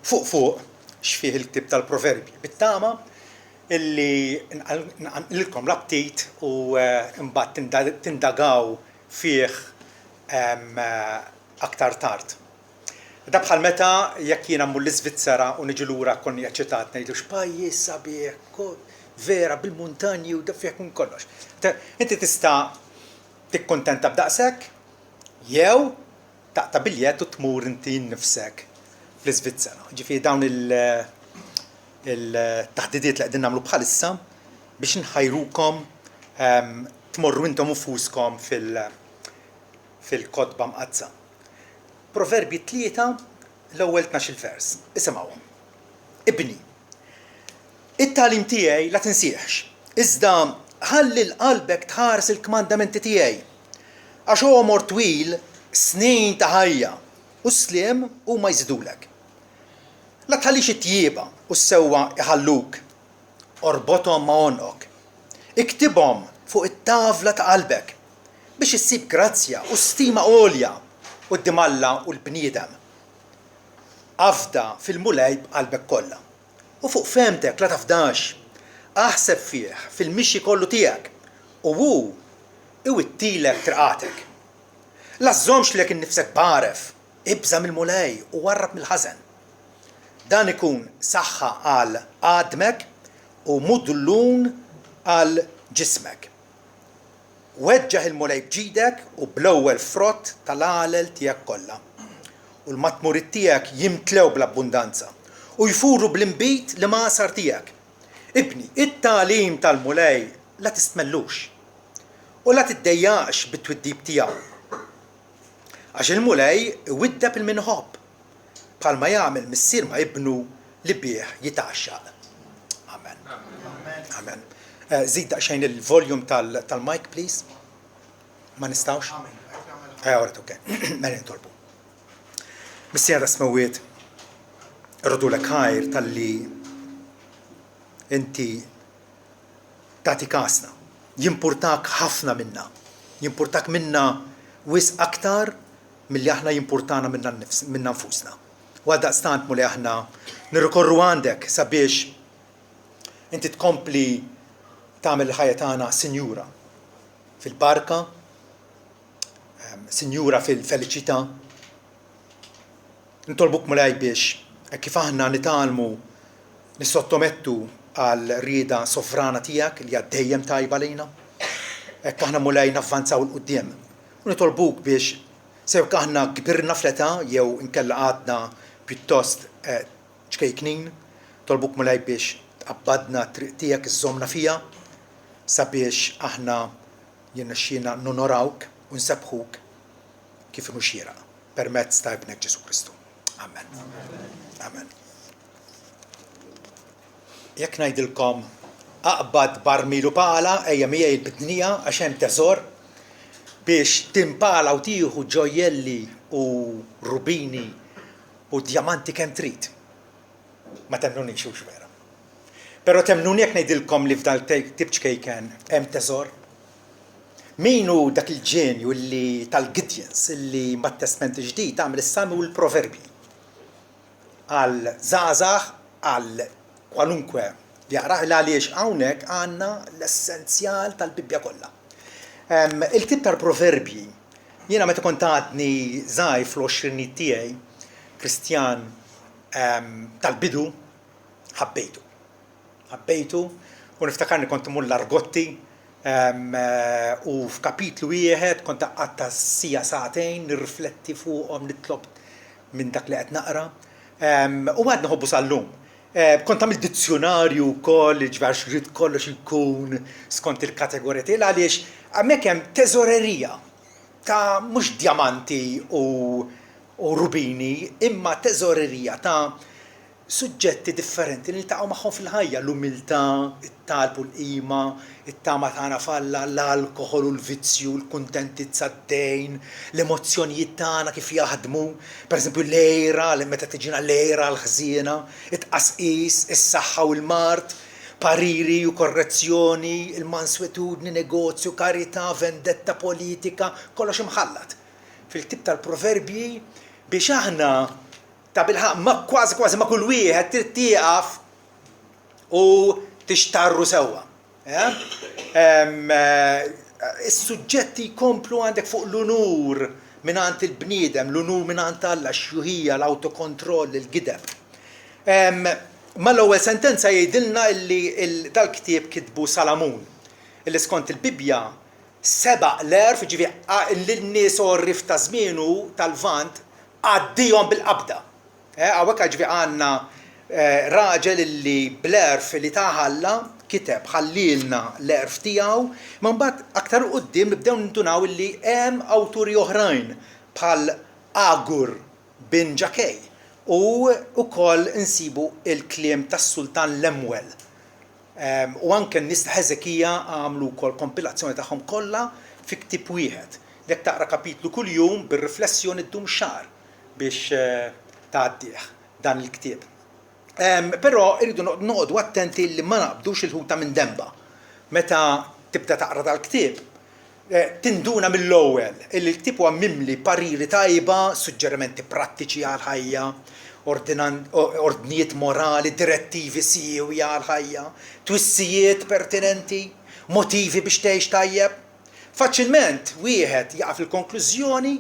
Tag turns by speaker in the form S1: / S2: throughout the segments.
S1: fuq x'fih il-ktieb tal-Proverbi. Bittama illi nqanqilkom l-update u mbagħad tindagaw fih aktar tard. Da bħal meta jekk jiena mmur l-Iżvizzera u niġi lura konni eċċitat ngħidu x'pajjiż sabiħ, vera bil-muntanji u da fih kun kollox. Inti tista' tikkuntenta b'daqshekk jew taqta' biljett u tmur inti nnifsek fl-Iżvizzera. Ġifieri dawn il-taħdidiet li qegħdin nagħmlu bħalissa biex nħajrukom tmorru intom ufuskom fil-kotba mqazza. Proverbi 3 l-ewwel 12 vers. Isimgħuhom. Ibni. It-tagħlim tiegħi la tinsieħx. Iżda ħalli l-qalbek tħares il-kmandamenti tiegħi. Għax għomor twil snin ta' ħajja u sliem huma jżidulek. La tħallix it-tjieba u s-sewwa iħalluk. Orbothom ma' għonqok. Iktibhom fuq it-tavla ta' qalbek biex issib grazzja u stima għolja quddiem-Alla u l-bniedem. Afda fil-mulej b'qalbek kollha. U fuq femtek la tafdax. Aħseb fih fil-mixi kollu tiegħek u hu iwittilek triqatek. La żżommx lek innifsek baref, ibża mill-mulej u warrab mill-ħażen. Dan ikun saħħa għal għadmek u mudullun għal ġismek. Weġġaħ il-mulej bġidek u bl-ewwel frott tal-għalel tiegħek kollha. U l-matmurit tiegħek jimtlew bl-abbundanza u jfuru bl-imbit li maqsar tiegħek. Ibni, it-tagħlim tal-mulej la tistmellux u la tiddejjaqx bit-twiddib tiegħu. Għax il-mulej iwiddeb il-minħobb bħalma jagħmel missier ma' ibnu li bih jitaxxaq. Amen. Amen. Żid daqsxejn il-volume tal-mic, please. Ma nistawx? Għoret, ok. Mela nitolbu. Missier Rasmawiet, rrodu lek ħajr tal-li inti tagħti kasna. Jimpurtak ħafna minna. Jimpurtak minna wis aktar milli aħna jimpurtana minna nfusna. Għaldaqstant mulli aħna nirrikorru għandek sabiex inti tkompli tagħmel il-ħajja tagħna sinjura fil-barka, sinjura fil-feliċità. Nitolbuk mulej biex kif aħna nitalmu nissottomettu għal rieda sofrana tiegħek li hija dejjem tajba lejna. Hekk aħna mulej navvanzaw il-quddiem. U nitolbuk biex sewk aħna kbirna fl-età jew inkella għadna pjuttost ċkejknin, tolbuk mulej biex tqabbadna triq tiegħek iżżommna fiha sabiex aħna jirnexxielna nonorawk u nsebħuk kif inhu xieraq permezz ta' ibnek Ġesu Kristu. Amen. Amen. Jekk ngħidilkom aqbad barmilu pala ejja miegħi l-bidnija għax hemm teżor biex timpala u tieħu ġojelli u rubini u djamanti kemm trid. Ma temnunix hux vera. Però temnuni jekk ngħidilkom li f'dal tibċkejken hemm teżor. Min hu dak il-ġenju li tal-Gideons illi mat-Testament ġdid għamel is-sami u l-Proverbi. Għal żgħażagħ għal kwalunkwe li jaqrah għaliex hawnhekk għandna l-essenzjal tal-Bibbja kollha. Il-ktieb tal-Proverbi jiena meta kont għadni żgħir fl-20 tiegħi Kristjan tal-bidu ħabbejtu u niftakarni kont imur l-Argotti u f'kapitlu wieħed kont qatta sija sagħtejn nirrifletti fuqhom nitlob minn dak li qed naqra u għadna ħobbu sal-lum. Kont għamil dizzjonarju wkoll ġvar xrid kollox ikun skont il-kategorija tiegħi għaliex hemmhekk hemm teżorerija ta' mhux djamanti u rubini imma teżorerija ta' suġġetti differenti li niltaqgħu magħhom fil-ħajja, l-umiltà, it-talb u l-qima, it-tama tagħna falla, l-alkoħol u l-vizzju, l-kuntenti tad-dejn, l-emozzjonijiet tagħna kif jaħdmu, pereżempju l-lejra, meta tiġina l-lejra l-ħżiena, it-tqasqis, is-saħħa u l-mart, pariri u korrezzjoni, il-manswetudni, negozju, karità, vendetta politika, kollox imħallat. Fil-ktieb tal-Proverbji biex aħna ta' bilħaq ma kważi ma kull wieħed trid tieqaf u tixtarru sewwa. Is-suġġetti jkomplu għandek fuq l-unur mingħand il-bniedem, l-unur mingħand Alla, x-xjuħija, l-autokontroll, il-gideb. Ma l-ewwel sentenza jgħidilna li dal-ktieb kitbu Salamun, illi skont il-Bibja sebaq l-erf, ġifieri lin-nies orrif ta' żmienu tal-Lvant għaddihom bil-qabda. Hawnhekk ġifieri għandna raġel illi bl-erf li ta' Alla kiteb ħallilna l-erf tiegħu, ma mbagħad aktar quddiem nibdew nindunaw illi hemm awturi oħrajn bħal Agur bin Ġakej u wkoll insibu il-kliem tas-Sultan Lemuel. U anke n-nies ta' Ħeżekija għamlu wkoll kompilazzjoni tagħhom kollha fi ktieb wieħed. Jekk taqra kapitlu kuljum bir-riflessjoni ddum xahar biex tgħaddih dan il-ktieb. Però irridu noqogħdu attenti li ma naqbdux il-ħuta minn demba. Meta tibda taqra dal-ktieb, tinduna mill-ewwel li l-ktieb huwa mimli pariri tajba, suġġerimenti prattiċi għall-ħajja, ordnijiet morali, direttivi siewi għall-ħajja, twissijiet pertinenti, motivi biex tgħix tajjeb. Faċilment wieħed jaqaf il-konklużjoni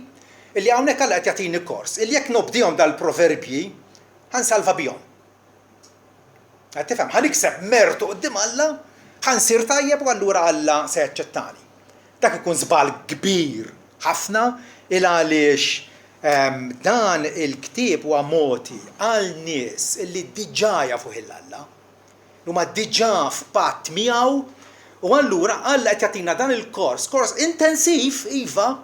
S1: li hawnhekk Alla qed jagħtini kors, illi jekk nobdihom dal-proverbji ħansalva bihom. Tifhem, ħanikseb mertu qudiem Alla, ħansir tajjeb u allura Alla se jaċċettani. Dak ikun żball kbir ħafna il għaliex dan il-ktieb huwa moti għal nies illi diġà jafu Alla, huma diġà f'patt miegħu u allura Alla qed jagħtina dan il-kors, kors intensiv iva,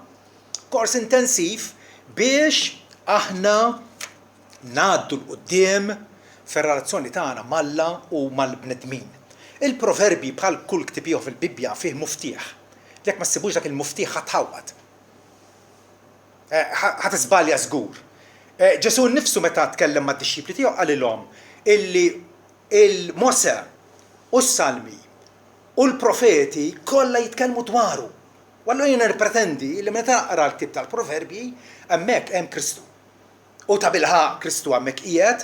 S1: kors intensiv biex aħna ngħaddu l-qudiem fir-relazzjoni tagħna mal-Alla u mal-bnedmin. Il-proverbi bħal kull ktieb ieħor fil-Bibja fih muftieħ. Jekk ma ssibux dak il-muftieħ ħatħawwad. Ħatisbalja żgur. Ġesu nnifsu meta tkellem mad-dixxipli tiegħu qalilhom illi il-Mose u s-Salmi u l-profeti kollha jitkellmu dwaru. U allura jiena nippretendi li meta naqra l-ktieb tal-proverbi hemmhekk hemm Kristu. U ta' bilħaq Kristu hemmhekk qiegħed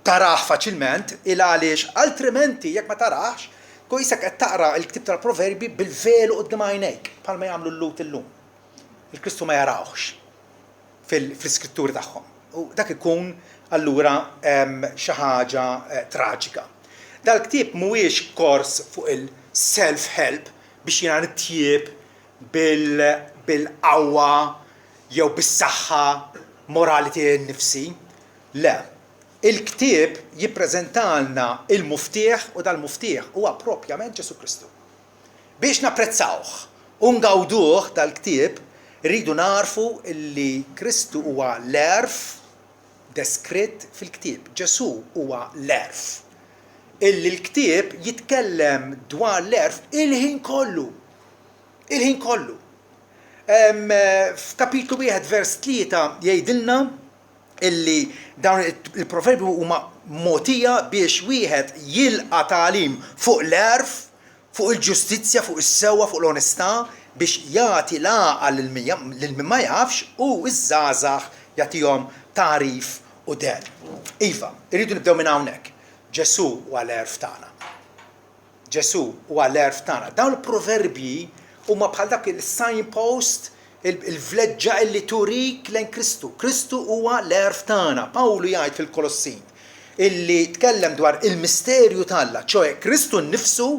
S1: taraħ faċilment il għaliex altrimenti jekk ma taraħx kojsek qed taqra l-ktieb tal-proverbi bil-velu quddiem għajnejk bħalma jagħmlu l-lut illum. Il-Kristu ma jarawx fl-iskritturi tagħhom. U dak ikun allura xi ħaġa traġika. Dal-ktieb mhuwiex kors fuq il-self-help biex jiena nitjieb bil-qawwa jew bis-saħħa morali tiegħi nnifsi. Le, il-ktieb jippreżentalna il-muftieħ u dal-muftieħ huwa proprjament Ġesu Kristu. Biex napprezzawh u ngawduh dal-ktieb rridu narfu li Kristu huwa l-erf deskritt fil-ktieb. Ġesu huwa l-erf. Illi l-ktieb jitkellem dwar l-erf il-ħin kollu. Il-ħin kollu. F'kapitlu 1 vers 3 jgħidilna illi dawn il-proverbi huma mogħtija biex wieħed jilqa' tagħlim fuq l-erf, fuq il-ġustizzja, fuq is-sewwa, fuq l-onestà biex jagħti l-għaqal lil min ma jafx u iż-żgħażagħ jagħtihom tarif u den. Iva, irridu nibdew minn hawnhekk. Ġesu huwa l-erf tagħna. Ġesu huwa l-erf tagħna. Dawn il-proverbi huma bħal dak il-signpost, il-vleġġa illi turik lejn Kristu. Kristu huwa l-erf tagħna. Pawlu jgħid fil-Kolossin illi tkellem dwar il-misterju tal-Alla, ċoe Kristu nnifsu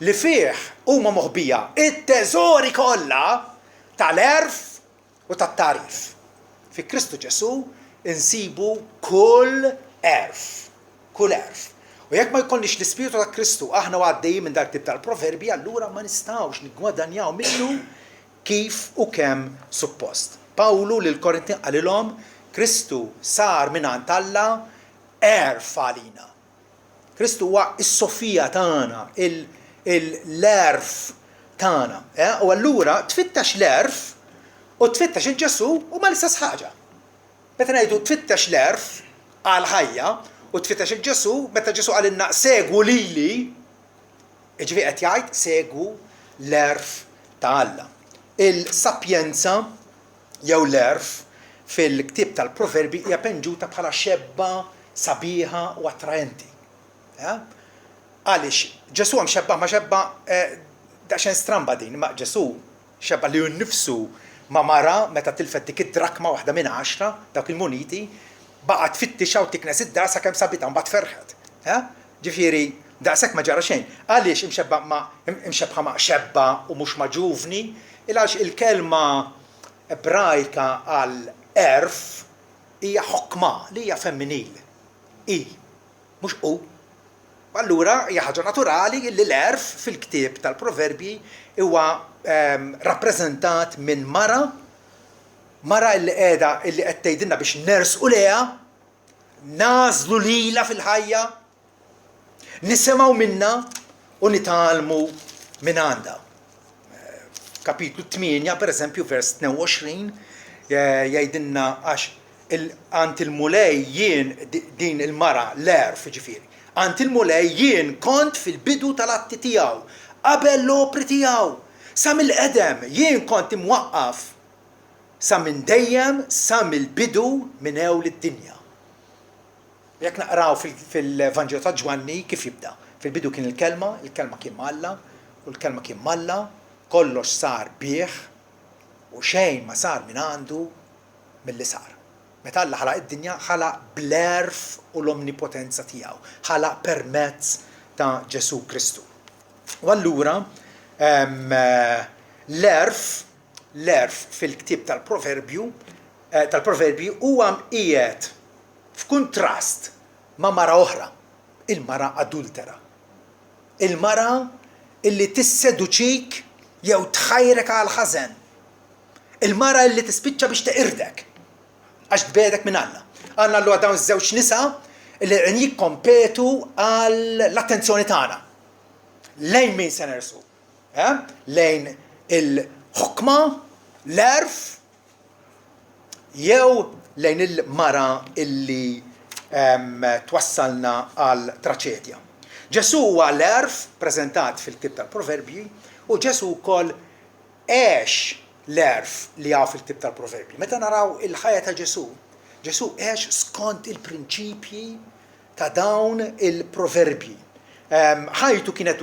S1: li fih huma moħbija it-teżori kollha tal-erf u tat-tarif. Fi Kristu Ġesu insibu kull erf. Kull erf. U jekk ma jkollniex l-Ispiritu ta' Kristu aħna għaddejjin minn dak tip tal-proverbi, allura ma nistgħux niggwadanjaw minnu kif u kemm suppost. Pawlu lil Korintin qalilhom Kristu sar mingħand Alla erf għalina. Kristu huwa s-sofija tagħna, l-erf tagħna. U allura tfittex l-erf u tfittex il-Ġesu u ma l-istess ħaġa. Meta ngħidu tfittex l-erf għal ħajja u tfittex il-Ġesu, meta Ġesu qalilna segwu lili, ġifieri qed jgħid segwu l-erf ta' Alla. Il-sapjenza jew l-erf fil-ktieb tal-Proverbi hija penġuta bħala xebba sabiħa u attraenti. Għaliex Ġesu hemm xebba ma xebba daqsxejn stramba din, ma Ġesu xebba li nnifsu ma mara meta tilfet dik id-drakma waħda minn 10 dawk il-muniti baqgħet tfittixa u tiknes id-dar sakemm sabitha mbagħad ferħet. Ġifieri daqshekk ma ġara xejn. Għaliex imxebħa ma' xebba u mhux ma' ġuvni, għaliex il-kelma Ebrajka għal erf hija ħokma li hija femminil. Mhux u. Allura hija ħaġa naturali li l-erf fil-ktieb tal-Proverbi huwa rappreżentat minn mara illi qiegħda illi qed tgħidilna biex nersqu leha, nażlu lilha fil-ħajja, nisimgħu minnha u nitalmu minn għandha. Kapitlu 8, pereżempju, vers 22, jgħidilna għax għand il-mulej jien din il-mara l-erf ġifieri. Għand il-mulej jien kont fil-bidu tal-atti tiegħu, qabel l-opri tiegħu, sa mill-qedem jien kont imwaqqaf sa minn dejjem sa mill-bidu minn ewl id-dinja. Jekk naqraw fil-Evanġelu ta' Ġwanni kif jibda. Fil-bidu kien il-kelma kien Alla, u l-kelma kien Alla, kollox sar bih u xejn ma sar minn għandu milli sar. Meta Alla ħalaq id-dinja ħalaq bl-erf u l-omnipotenza tiegħu, ħalaq permezz ta' Ġesu Kristu. U allura l-erf fil-ktieb tal-Proverbi huwa mqiegħed f'kuntrast ma' mara oħra, il-mara adultera. Il-mara illi tisseduċik jew tħajrek għal ħażen. Il-mara illi tispiċċa biex teqirdek għax tbedek minn Alla. Għandna allura dawn iż-żewġ nisa illi qed jikkompetu għall-attenzjoni tagħna. Lejn min se nersu? Lejn il-ħokma, l-erf, jew lejn il-mara illi twassalna għal traċedja. Ġesu huwa l-erf preżentat fil-ktieb tal-Proverbi u Ġesu wkoll għex l-erf li għaw fil-ktieb tal-Proverbi. Meta naraw il-ħajja ta' Ġesu għex skont il-prinċipji ta' dawn il-Proverbi. Ħajtu kienet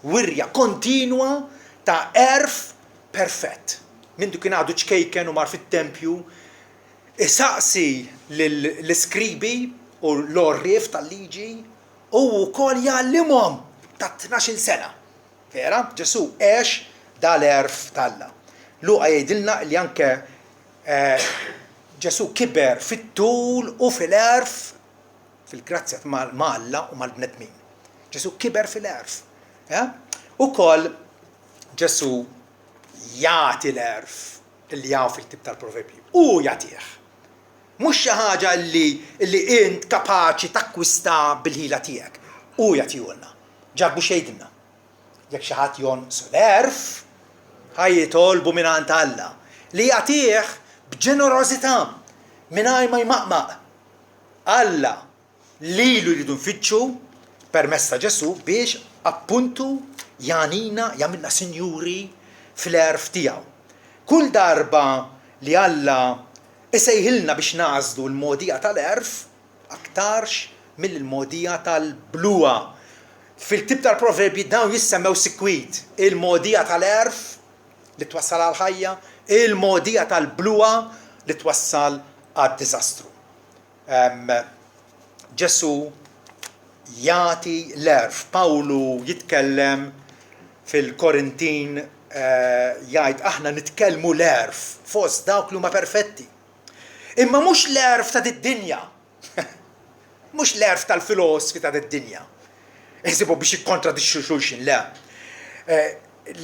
S1: wirja kontinwa ta' erf perfett. Mindu kien għadu ċkejken u mar fit-tempju, isaqsi l-iskribi u l-orrif tal-liġi u wkoll jgħallimhom ta' 12 sena. Vera? Ġesu għex dal-erf tal-Alla. Luqa jgħidilna li anke Ġesu kiber fit-tul u fil-erf fil-grazzja ma' Alla u mal-bnedmin. Ġesu kiber fil-erf. Ukoll Ġesu jagħti l-erf illi jgħu fil-ktieb tal-Proverbi. U jagħtih. Mhux xi ħaġa li int kapaċi takkwista bil-ħila tiegħek. U jagħtihulna. Ġarbu xejdilna. Jekk xi ħadd jonqsu l-erf, ħajjitolbu mingħand Alla li jagħtih b'ġenerożità mingħajr ma jmaqmaq. Alla lilu jridu nfittxu permezz ta' Ġesu biex appuntu jagħmilna sinjuri fl-erf tiegħu. Kull darba li Alla isejħilna biex nażlu l-modija tal-erf aktarx mill-modija tal-bluwa. Fil-ktieb tal-Proverbi dawn jissemmew sikwit. Il-modija tal-erf li twassal għal ħajja, il-modija tal-bluwa li twassal għad-diżastru. Ġesu jagħti l-erf. Pawlu jitkellem fil-Korintin jgħid aħna nitkellmu l-erf fost dawk li huma perfetti. Imma mhux l-erf ta' id-dinja. Mhux l-erf tal-filosofi ta' id-dinja. Iħsibu biex jikkontradixxu xulxin, le.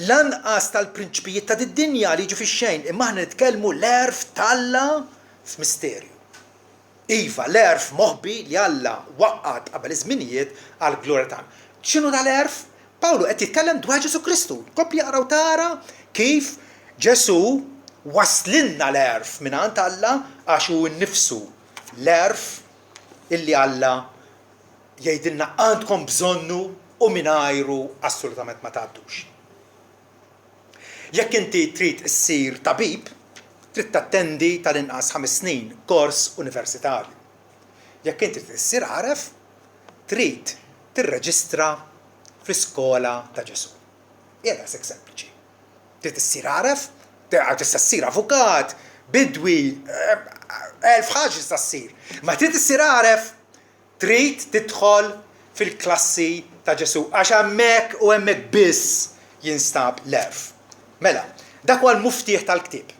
S1: Lanqas tal-prinċipijiet ta' id-dinja li jiġu fix-xejn, imma aħna nitkellmu l-erf tal-Alla f'misterju. Iva, l-erf moħbi li Alla waqqat qabel iż-żminijiet għall-glorja tagħna. X'inhu dal-erf? Pawlu qed jitkellem dwar Ġesu Kristu. Kompli jaqraw tara kif Ġesu waslinna l-erf mingħand Alla għax hu nnifsu l-erf illi Alla jgħidilna għandkom bżonnu u mingħajru assolutament ma tgħaddux. Jekk inti trid issir tabib, trid tattendi tal-inqas 5 snin kors universitarju. Jekk inti trid issir għaref, trid tirreġistra fl-iskola ta' Ġesu. Jera sek sempliċi. Trid issir għaref, tista' ssir avukat, bidwi, elf ħaġa tista' ssir. Ma trid issir għaref, trid tidħol fil-klassi ta' Ġesu għax hemmhekk u hemmhekk biss jinstab l-erf. Mela, dak huwa l-muftiħ tal-ktieb.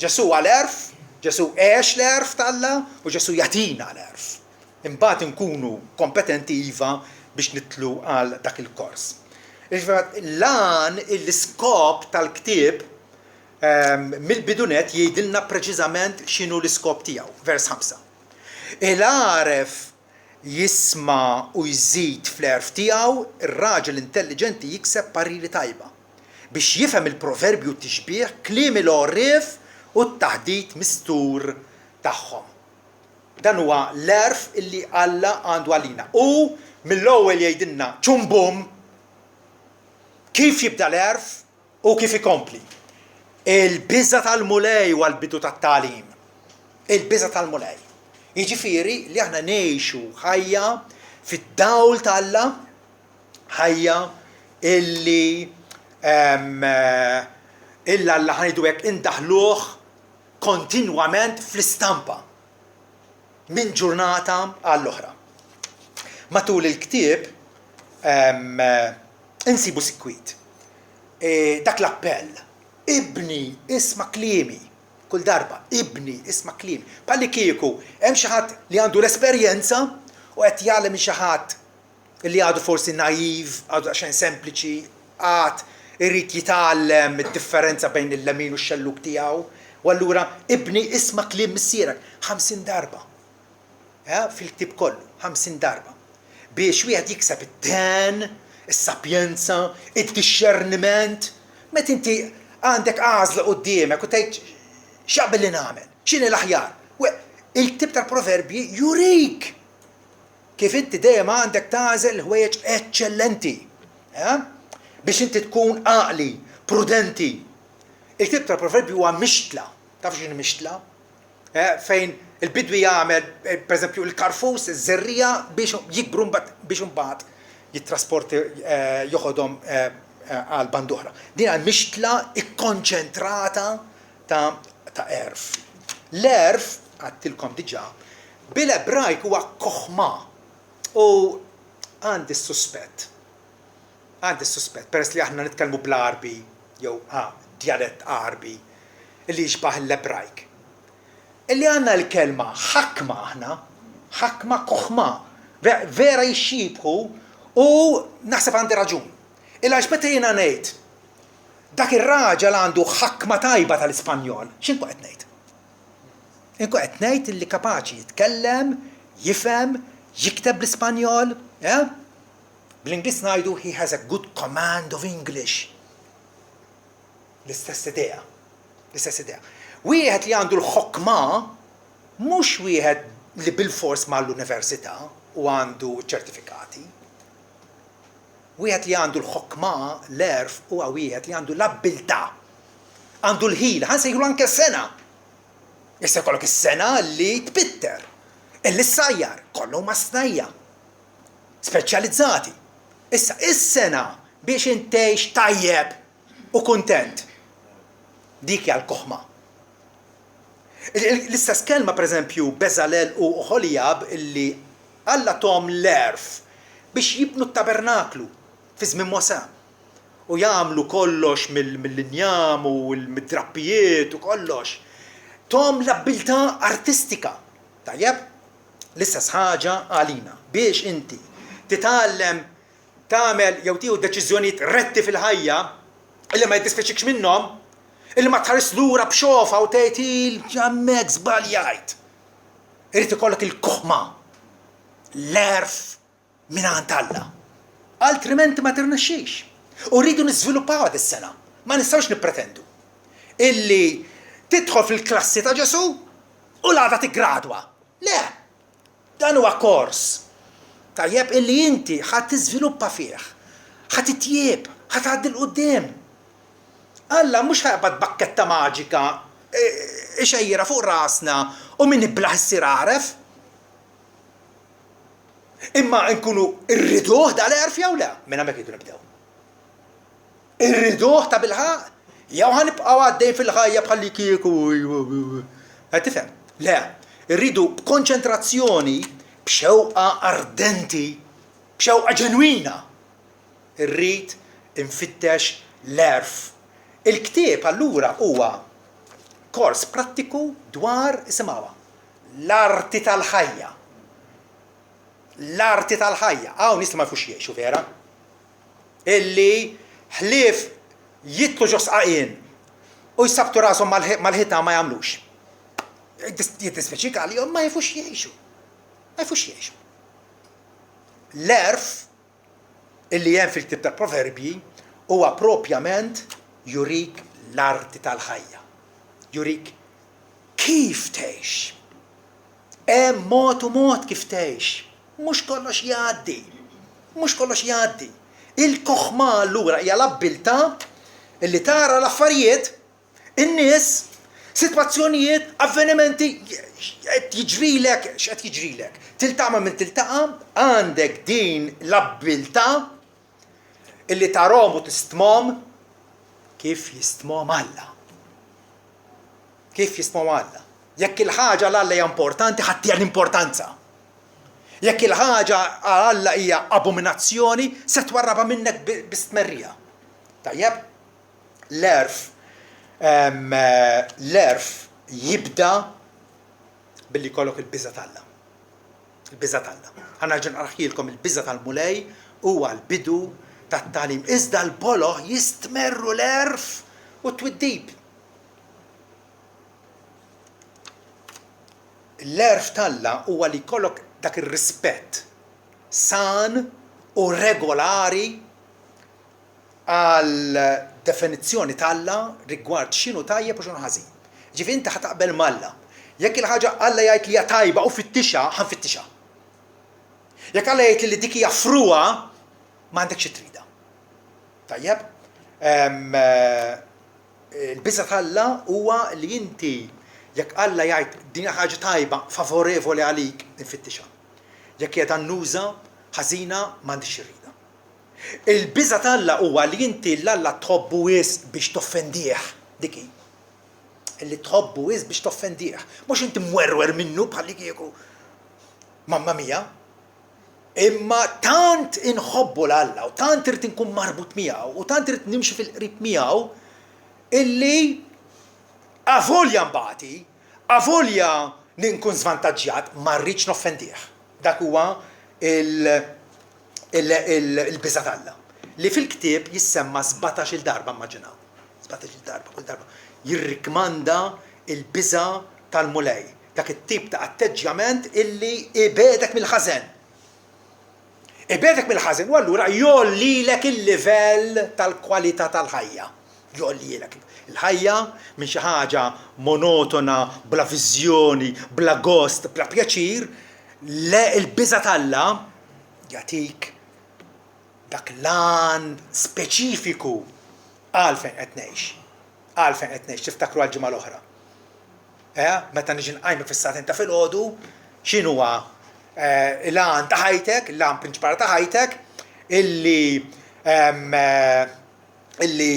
S1: Ġesu għal-erf, Ġesu għex l-erf tal-Alla u Ġesu jatina l-erf. Imbagħad inkunu kompetenti iva biex nitlu għal dak il-kors. Lan l-iskop tal-ktieb mill-bidunet jgħidilna preċiżament x'inhu l-iskop tiegħu, vers 5. Il-għaref jisma' u jżid fl-erf tiegħu, ir-raġel intelligenti jikseb pariri tajba biex jifhem il-proverbju u t-tixbieħ, kliem il-għorrief u t-taħdit mistur tagħhom. Dan huwa l-erf illi Alla għandu għalina. U mill-ewwel jgħidilna ċumbum kif jibda l-erf u kif ikompli. Il-biża tal-mulej u l-bidu tat-tagħlim. Il-biża tal-mulej. Jiġifieri li aħna ngħixu ħajja fid-dawl ta' Alla, ħajja illi illa Alla ħanidu hekk indaħluh kontinwament fl-istampa minn ġurnata għall-oħra. Matul il-ktieb insibu sikwit. Dak l-appell, ibni isma' kliemi, kull darba, ibni isma' kliemi. Palli kieku hemm xi ħadd li għandu l-esperjenza u qed jagħlem xi ħadd li għadu forsi naiv, għadu għaxen sempliċi, għad irrid jitgħallem id-differenza bejn il-lemin u x-xelluk tiegħu, u allura ibni isma' kliem missierek 50 darba. Fil-ktieb kollu, 50 darba. Biex wieħed jikseb id-den, is-sapjenza, id-discerniment, meta inti għandek għażla quddiemek u tgħid x'aqbel li nagħmel, x'inhi l-aħjar. Il-ktieb tal-proverbji jurik kif inti dejjem għandek tagħżel ħwejjeġ eċċellenti. Biex inti tkun għaqli, prudenti. Il-ktieb tal-proverbju huwa mixtla. Taf x'inhi mixtla? Fejn il-bidwi jagħmel, pereżempju il-karfus, iż-żerrija biex jikbru biex imbagħad jittrasporti joħodhom għal band oħra. Din hija mixtla ikkonċentrata ta' erf. L-erf, għattilkom diġà, bil-Ebrajk huwa koħma u għandi s-suspett. Peress li aħna nitkellmu bl-Arbi, jew dialett Arbi, li jixbaħ l-Ebrajk. Illi għandna l-kelma ħakma aħna, ħakma koħma, vera jixxibħu u naħseb għandi raġun. Illa meta jiena ngħid dak ir-raġel għandu ħakma tajba tal-Ispanjol, x'inku qed ngħid? Inku qed ngħid illi kapaċi jitkellem, jifhem, jikteb l-Ispanjol, bl-Ingliż ngħidu he has a good command of English. L-istess idea. Wieħed li għandu l-ħokma mhux wieħed li bil-fors mal-università u għandu ċertifikati. Wieħed li għandu l-ħokma l-erf huwa wieħed li għandu l-abbiltà. Għandu l-ħila, ħansejħlu anke s-sena. Issa jkollok is-sena li tbitter. Illi s-sajjar kollu ma snajja. Speċjalizzati. Issa is-sena biex intejx tajjeb u kuntent. Dik hija l-koħma. L-istess kelma pereżempju Bezalel u Oħolijab illi Alla tom l-erf biex jibnu t-tabernaklu fi żmien Mosè. U jagħmlu kollox mill-linjam u mid-drappijiet u kollox. Tom l-abbiltà artistika. Tajjeb? L-istess ħaġa għalina biex inti titgħallem tagħmel jew tieħu deċiżjonijiet retti fil-ħajja illi ma jiddispjaċikx minnhom, illi ma tħares lura b'xofa u tgħid il-ġammek żbaljajt. Irid ikollok il-koħma, l-erf mingħand Alla. Altrimenti ma tirnexxix. U rridu niżviluppaw dis-sena. Ma nistgħux nippretendu illi tidħol fil-klassi ta' Ġesu u l-għada tiggradwa. Le, dan huwa kors. Tajjeb illi inti ħadd tiżviluppa fih, ħadd titjieb, ħadd tgħaddi l-qudiem. Alla mhux ħajbad bakketta maġika ixejjera fuq rasna u min iblaħ issir għaref. Imma nkunu irriduh dal-erf jew le, minn hemmhekk jidu nibdew. Irriduh ta' bilħaq, jew ħanibqgħu għaddejn fil-ħajja bħalli kieku. Qed tifhem? Le, irridu b'konċentrazzjoni, b'xewqa ardenti, b'xewqa ġenwina. Irrid infittex l-erf. Il-ktieb allura huwa kors prattiku dwar isimgħuha l-arti tal-ħajja. L-arti tal-ħajja. Nies li ma jfux jgħixu vera. Illi ħlief jitlu ġosqaqin u jsabtu rashom mal-ħita ma jagħmlux. Jittispeċika għalihom ma jfux jgħixu. Ma jfux jgħixu. L-erf illi hemm fil-ktieb tal-Proverbji huwa propjament jurik l-arti tal-ħajja. Jurik kif tgħix. Hemm mod u mod kif tgħix. Mhux kollox jgħaddi. Mhux kollox jgħaddi. Il-koħma allura hija l-abbiltà illi tara l-affarijiet, in-nies, sitwazzjonijiet, avvenimenti qed jiġrilek, x'qed jiġrilek. Tiltaqa' minn tiltaqa' għandek din l-abbiltà illi tarahom u tistmhom kif jistmhom Alla. Kif jistmhom Alla. Jekk il-ħaġa l-Alla hija importanti, ħaddija l-importanza. Jekk il-ħaġa Alla hija abominazzjoni, se twarraba minnek bistmerrija. Tajjeb? L-erf jibda billi kollok il-biża' tal-Alla. Il-biża' tal-Alla. Ħana ġen arħilkom il-biża' tal-mulej huwa l-bidu tat-talim. Iżda l-boloħ jistmerru l-erf u twiddib. L-erf tal-Alla huwa li kollok dak ir-rispett san u regolari għal definizzjoni tal-Alla rigward x'inhu tajjeb u x'inhu ħażin. Ġifieri inti ħataqbel mal-Alla. Jekk il-ħaġa Alla jgħid li hija tajba u fittixha, ħanfittixha. Jekk Alla jgħid li dik hija fruha, m'għandekx trida. Tajjeb? Il-biża' tal-Alla huwa li inti jekk Alla jgħid din ħaġa tajba favorevoli għalik, infittixa. Jekk hija dannuża, ħażina, m'għandix irrida. Il-biża' tal-Alla huwa li inti l-Alla tħobbu wisq biex toffendih. Diki. Illi tħobbu wisq biex toffendih. Mhux inti mwerwer minnu bħalli kieku mamma mija. Imma tant inħobbu l-Alla u tant irid inkun marbut miegħu u tant irid nimxi fil-qrib miegħu illi avolja mbagħti, avolja ninkun żvantaġġjat ma rridx noffendih. Dak huwa il-biża' tal-Alla. Li fil-ktieb jissemma 17-il darba immaġinaw. 17-il darba, kull darba. Jirrikmanda il-biża' tal-mulej. Dak it-tip ta' atteġġjament illi ibedek mill-ħażen. Ibedek mill-ħażen u allura jollilek il-livell tal-kwalità tal-ħajja. Jollilek. Il-ħajja minn xi ħaġa monotona, bla viżjoni, bla gost, bla pjaċir, le il-biża' tal-Alla jagħtik dak lan speċifiku għalfejn qed ngħix. Għalfejn qed ngħix, tiftakru għall-ġimgħa l-oħra. Meta niġi nqajmek fis-saatin ta' filgħodu, x'inhuwa l-għan ta' ħajtek, l-għan prinċipali ta' ħajtek, illi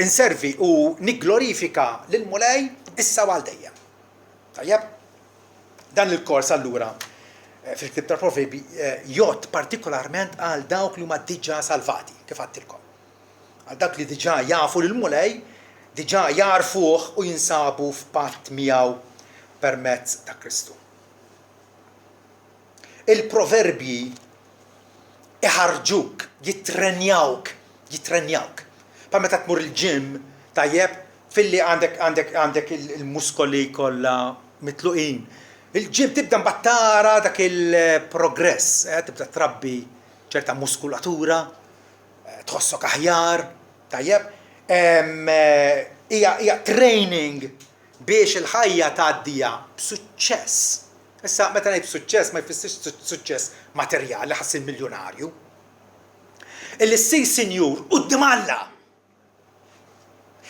S1: inservi u nigglorifika lil-mulej issa għal dejjem. Tajjeb? Dan il-kors allura fil-ktieb tal-Proverbi jgħod partikolarment għal dawk li huma diġà salvati, kif għattilkom. Għal dawk li diġà jafu lil-mulej, diġà jarfuh u jinsabu f'patt miegħu permezz ta' Kristu. Il-proverbji iħarġuk, jitrenjawk. Pa meta tmur il-ġim, tajjeb, filli għandek il-muskoli kollha mitluqin. Il-ġim tibda mbattara dak il-progress, tibda trabbi ċerta muskulatura, tħossok aħjar, tajjeb. Hija training biex il-ħajja tgħaddija b'suċċess. Issa meta ngħid b'suċċess ma jfissirx suċċess materjali ħassir miljonarju. Illi ssir sinjur quddiem Alla.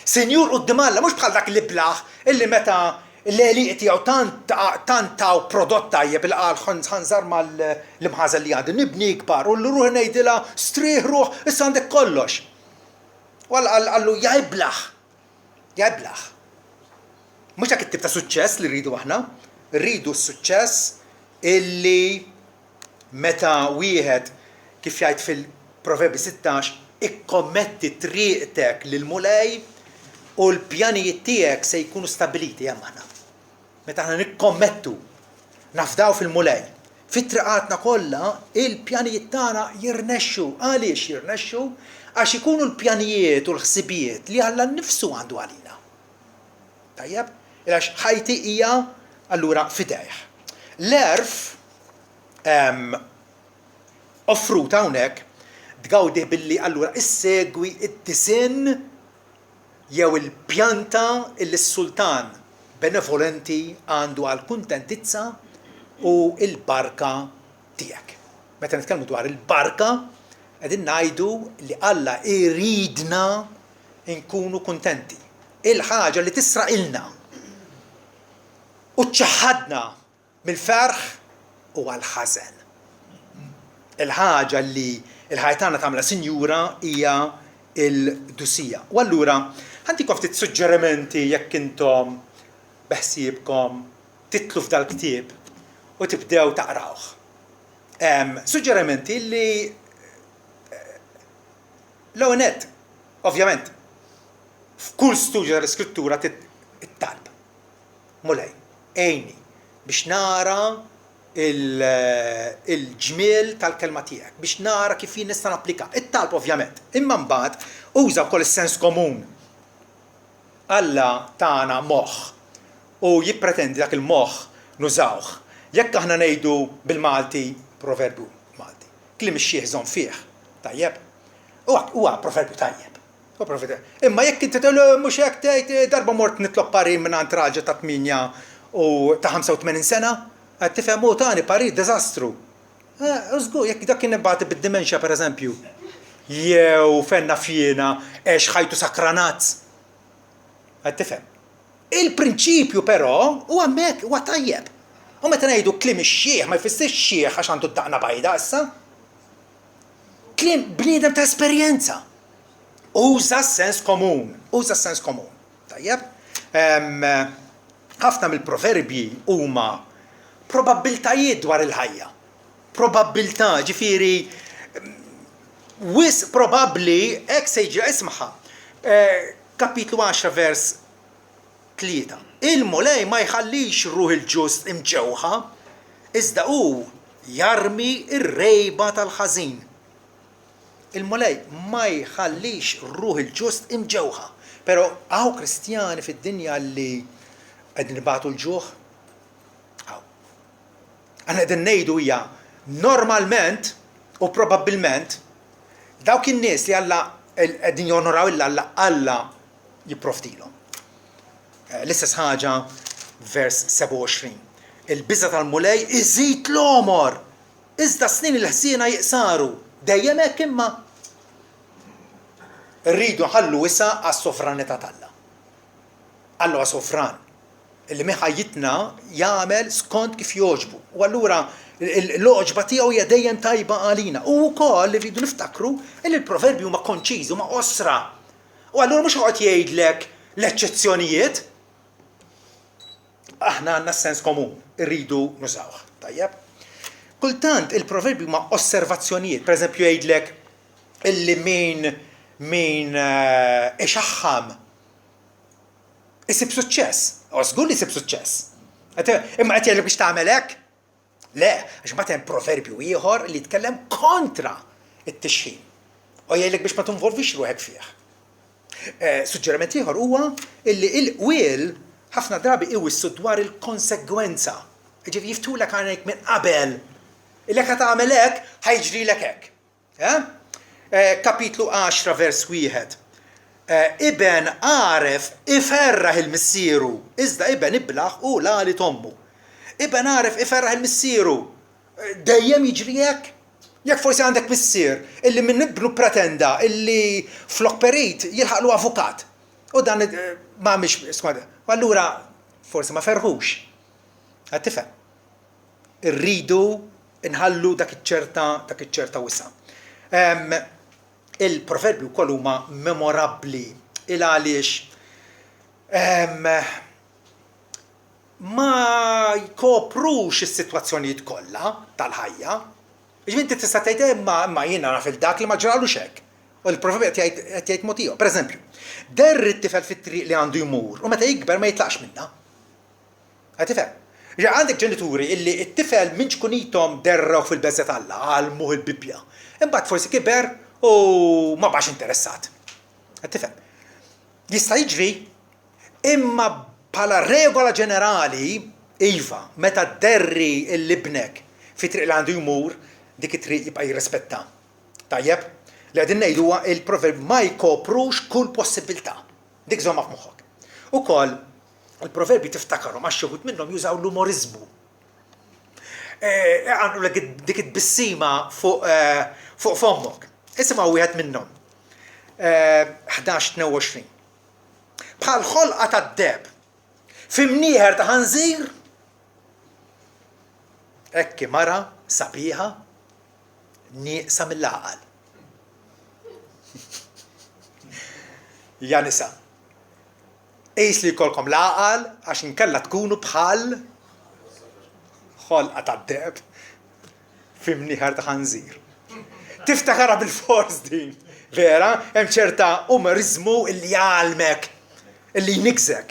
S1: Senjur qudiem Alla, mhux bħal dak li blaħ illi meta l-eliq tiegħu tant taw prodott tajjeb il qal ħanżar mal-imħażel li għandi nibni kbar u l-ruħ ngħidilha strieħ ruħ issa għandek kollox. U għallu jgħiblaħ. Mhux dak it-tip ta' suċċess li rridu aħna, rridu s-suċċess illi meta wieħed kif jgħid fil-Proverbi 16 ikkommetti triqtek lil mulej u l-pjanijiet tiegħek se jkunu stabiliti hemm aħna. Meta aħna nikkommettu nafdaw fil-mulej. Fit-triqatna kollha il-pjanijiet tagħna jirnexxu. Għaliex jirnexxu? Għax ikunu l-pjanijiet u l-ħsibijiet li Alla nnifsu għandu għalina. Tajjeb? Għax ħajti hija allura fidejh. L-erf offrut hawnhekk tgawdi billi allura issegwi id-disin jew il-pjanta illi s-sultan benevolenti għandu għal kuntentizza u il-barka tiegħek. Meta nitkellmu dwar il-barka, qegħdin ngħidu li Alla iridna nkunu kuntenti. Il-ħaġa li tisraq ilna u tċaħħadna mill-ferħ u għal-ħażen. Il-ħaġa li il-ħajtana tagħmilha sinjura hija il-dusija. U allura ħantikom ftit suġġerimenti jekk intom beħsiebkom titlu f'dal-ktieb u tibdew taqrawh. Suġġerimenti li l-ewwel nett, ovvjament, f'kull studju tal-iskrittura it-talb. Mulej, għejni biex nara il-ġmiel tal-kelma tiegħek, biex nara kif jien nista' napplika. It-talb ovvjament, imma mbagħad uża wkoll is-sens komun. Alla tagħna moħħ u jippretendi dak il-moħħ nużawh. Jekk aħna ngħidu bil-Malti proverbju Malti. Kliem ix-xieħ żomm fih. Tajjeb. Huwa proverbju tajjeb. Imma jekk inti tgħid mhux hekk tgħid darba mort nitlob parir mingħand raġel ta' 8 u ta' 85 sena, qed tifhem hu tani parir diżastru. Żgur jekk dak kien imbagħad bid-dimensja pereżempju. Jew fenna fjena għex ħajtu sakranazz. Qed tifhem. Il-prinċipju però huwa hemmhekk huwa tajjeb. U meta ngħidu kliem ix-xieħ ma jfissirx xieħ għax għandu d-daqna bajda issa. Kliem bniedem ta' esperjenza. Uża s-sens komun. Tajjeb? Ħafna mill-proverbji huma probabbiltajiet dwar il-ħajja. Probabbiltà, ġifieri wis probabbli hekk se jiġri ismaħa. Kapitlu 10 vers 3. Il-mulej ma jħallix ruħ il-ġust imġewħa, iżda hu jarmi ir-rejba tal-ħażin. Il-mulej ma jħallix ruħ il-ġust imġewħa. Pero għaw kristjani fid-dinja li qegħdin nibagħtu l-ġuħ. Għana qegħdin ngħidu hija normalment u probabbilment dawk in-nies li Alla qegħdin jonoraw Alla jipprovdilhom. L-istess ħaġa vers 27. Il-biża tal-mulej iżid l-omor. Iżda snin il-ħsiena jiqsaru. Dejjem hekk imma rridu nħallu issa għas-sovranità t'Alla. Alla huwa sovran. Illi ħajjitna jagħmel skont kif jogħġbu. U allura l-oġba tiegħu hija dejjem tajba għalina. U wkoll rridu niftakru li l-proverbji huma konċiżi, huma osra. U allura mhux joqgħod jgħidlek l-eċċezzjonijiet. Aħna għandna sens komun, irridu nużawh. Tajjeb? Kultant il-proverbji huma osservazzjonijiet, pereżempju jgħidlek illi min ixaħħam isib suċċess. Żgur li isib suċċess. Imma qed jgħidlek biex tagħmel hekk? Le, għax mbagħad hemm proverbju ieħor li jitkellem kontra it-tixħim. U jgħidlek biex ma tinvolvix ruħek fih. Suġġeriment ieħor huwa illi il-qwiel ħafna drabi iwissu dwar il-konsegwenza. Ġifieri jiftulek għajnejk minn qabel. Illi qed tagħmel hekk ħajġrilek hekk. Kapitlu 10 vers 1. Iben għaref iferraħ il-missieru, iżda iben iblaħ u lali tommu. Iben għaref iferraħ il-missieru, dejjem jiġri hekk. Jekk forsi għandek missier illi minn ibnu pretenda illi flok perit jilħaqlu avukat. U dan ma mhix skwada. U allura forsi ma ferħux. Qed tifhem. Irridu inħallu dak iċ-ċerta wisa. Il-proverbju wkoll huma memorabbli il għaliex ma jkoprux is-sitwazzjonijiet kollha tal-ħajja. Inti tista' tgħid imma jiena naf il-dak li ma ġralux hekk. U l-proverbju qed jgħid mod ieħor. Pereżempju, derri t-tifel fit-triq li għandu jmur u meta jikber ma jitlaqx minnha. Qed tifhem? Għandek ġenituri illi t-tifel minn tkunitom derraw fil-beżet Alla, għalmuh il-Bibja. Imbagħad forsi kiber u ma bax interessat. Qed tifhem? Jista' jiġri imma bħala regola ġenerali iva, meta derri l-ibnek fit-triq li għandu jmur, dik it-triq jibqa' jirrispetta. Tajjeb? Li qegħdin ngħidu huwa il-proverb ma jkoprux kull possibilità. Dik żomma f'moħħok. Ukoll il-proverbi tiftakarhom għax xi wħud minnhom jużaw l-umorizmu. Għandu dik it-bissima fuq fomok. Isimgħu wieħed minnhom. 11-22. Bħal ħolqa tad-deb f'imnieħer ta' ħanżir hekk mara sabiħa nieqsa mill-għaqal. Ja nisa. Qis li jkollkom l-għaqal għax inkella tkunu bħal ħolqa tad-deb f'imnieħer ta' ħanżir. Tiftakarha bil-fors din. Vera, hemm ċerta umorizmu illi jgħalmek, illi jnikżek.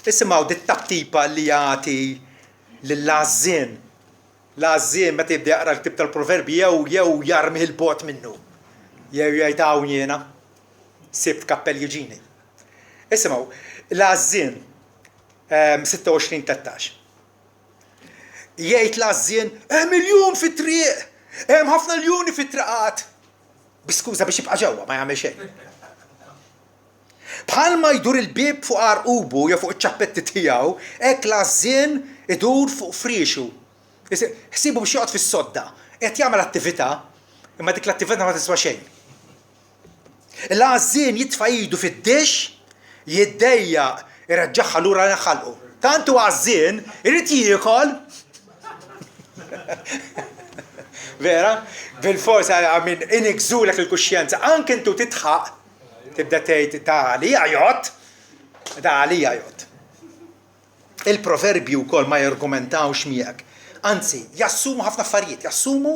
S1: Isimgħu dit tabtipa li jagħti lill-għażien. L-għażien meta jibda jaqra l-ktieb tal-proverbi jew jarmih il-bot minnu. Jew jgħid hawn jiena sibt kappell Eugenie. Isimgħu, l-għażien 26-13. Jgħid l-għażien hemm miljun fit-triq, hemm ħafna ljuni fit-triqat. Biskuża biex jibqa' ġewwa ma jagħmel xejn. Bħalma jdur il-bib fuq qarqubu jew fuq iċ-ċappetti tiegħu, hekk l-għażien idur fuq friexu. Ħsibu biex joqgħod fis-sodda, qed jagħmel attività, imma dik l-attività ma tiswa xejn. L-għażien jitfa' idu fid-dix, jiddejjaq irreġġaħħa lura ħalqu. Tantu għażien irid jiekol. Vera? Bil-forsa għamin inigżulek il-kuxjenza, anke intu titħaq, tibda tgħid tagħli għajot. Il-proverbju wkoll ma jargumentawx miegħek. Anzi, jassumu ħafna affarijiet, jassumu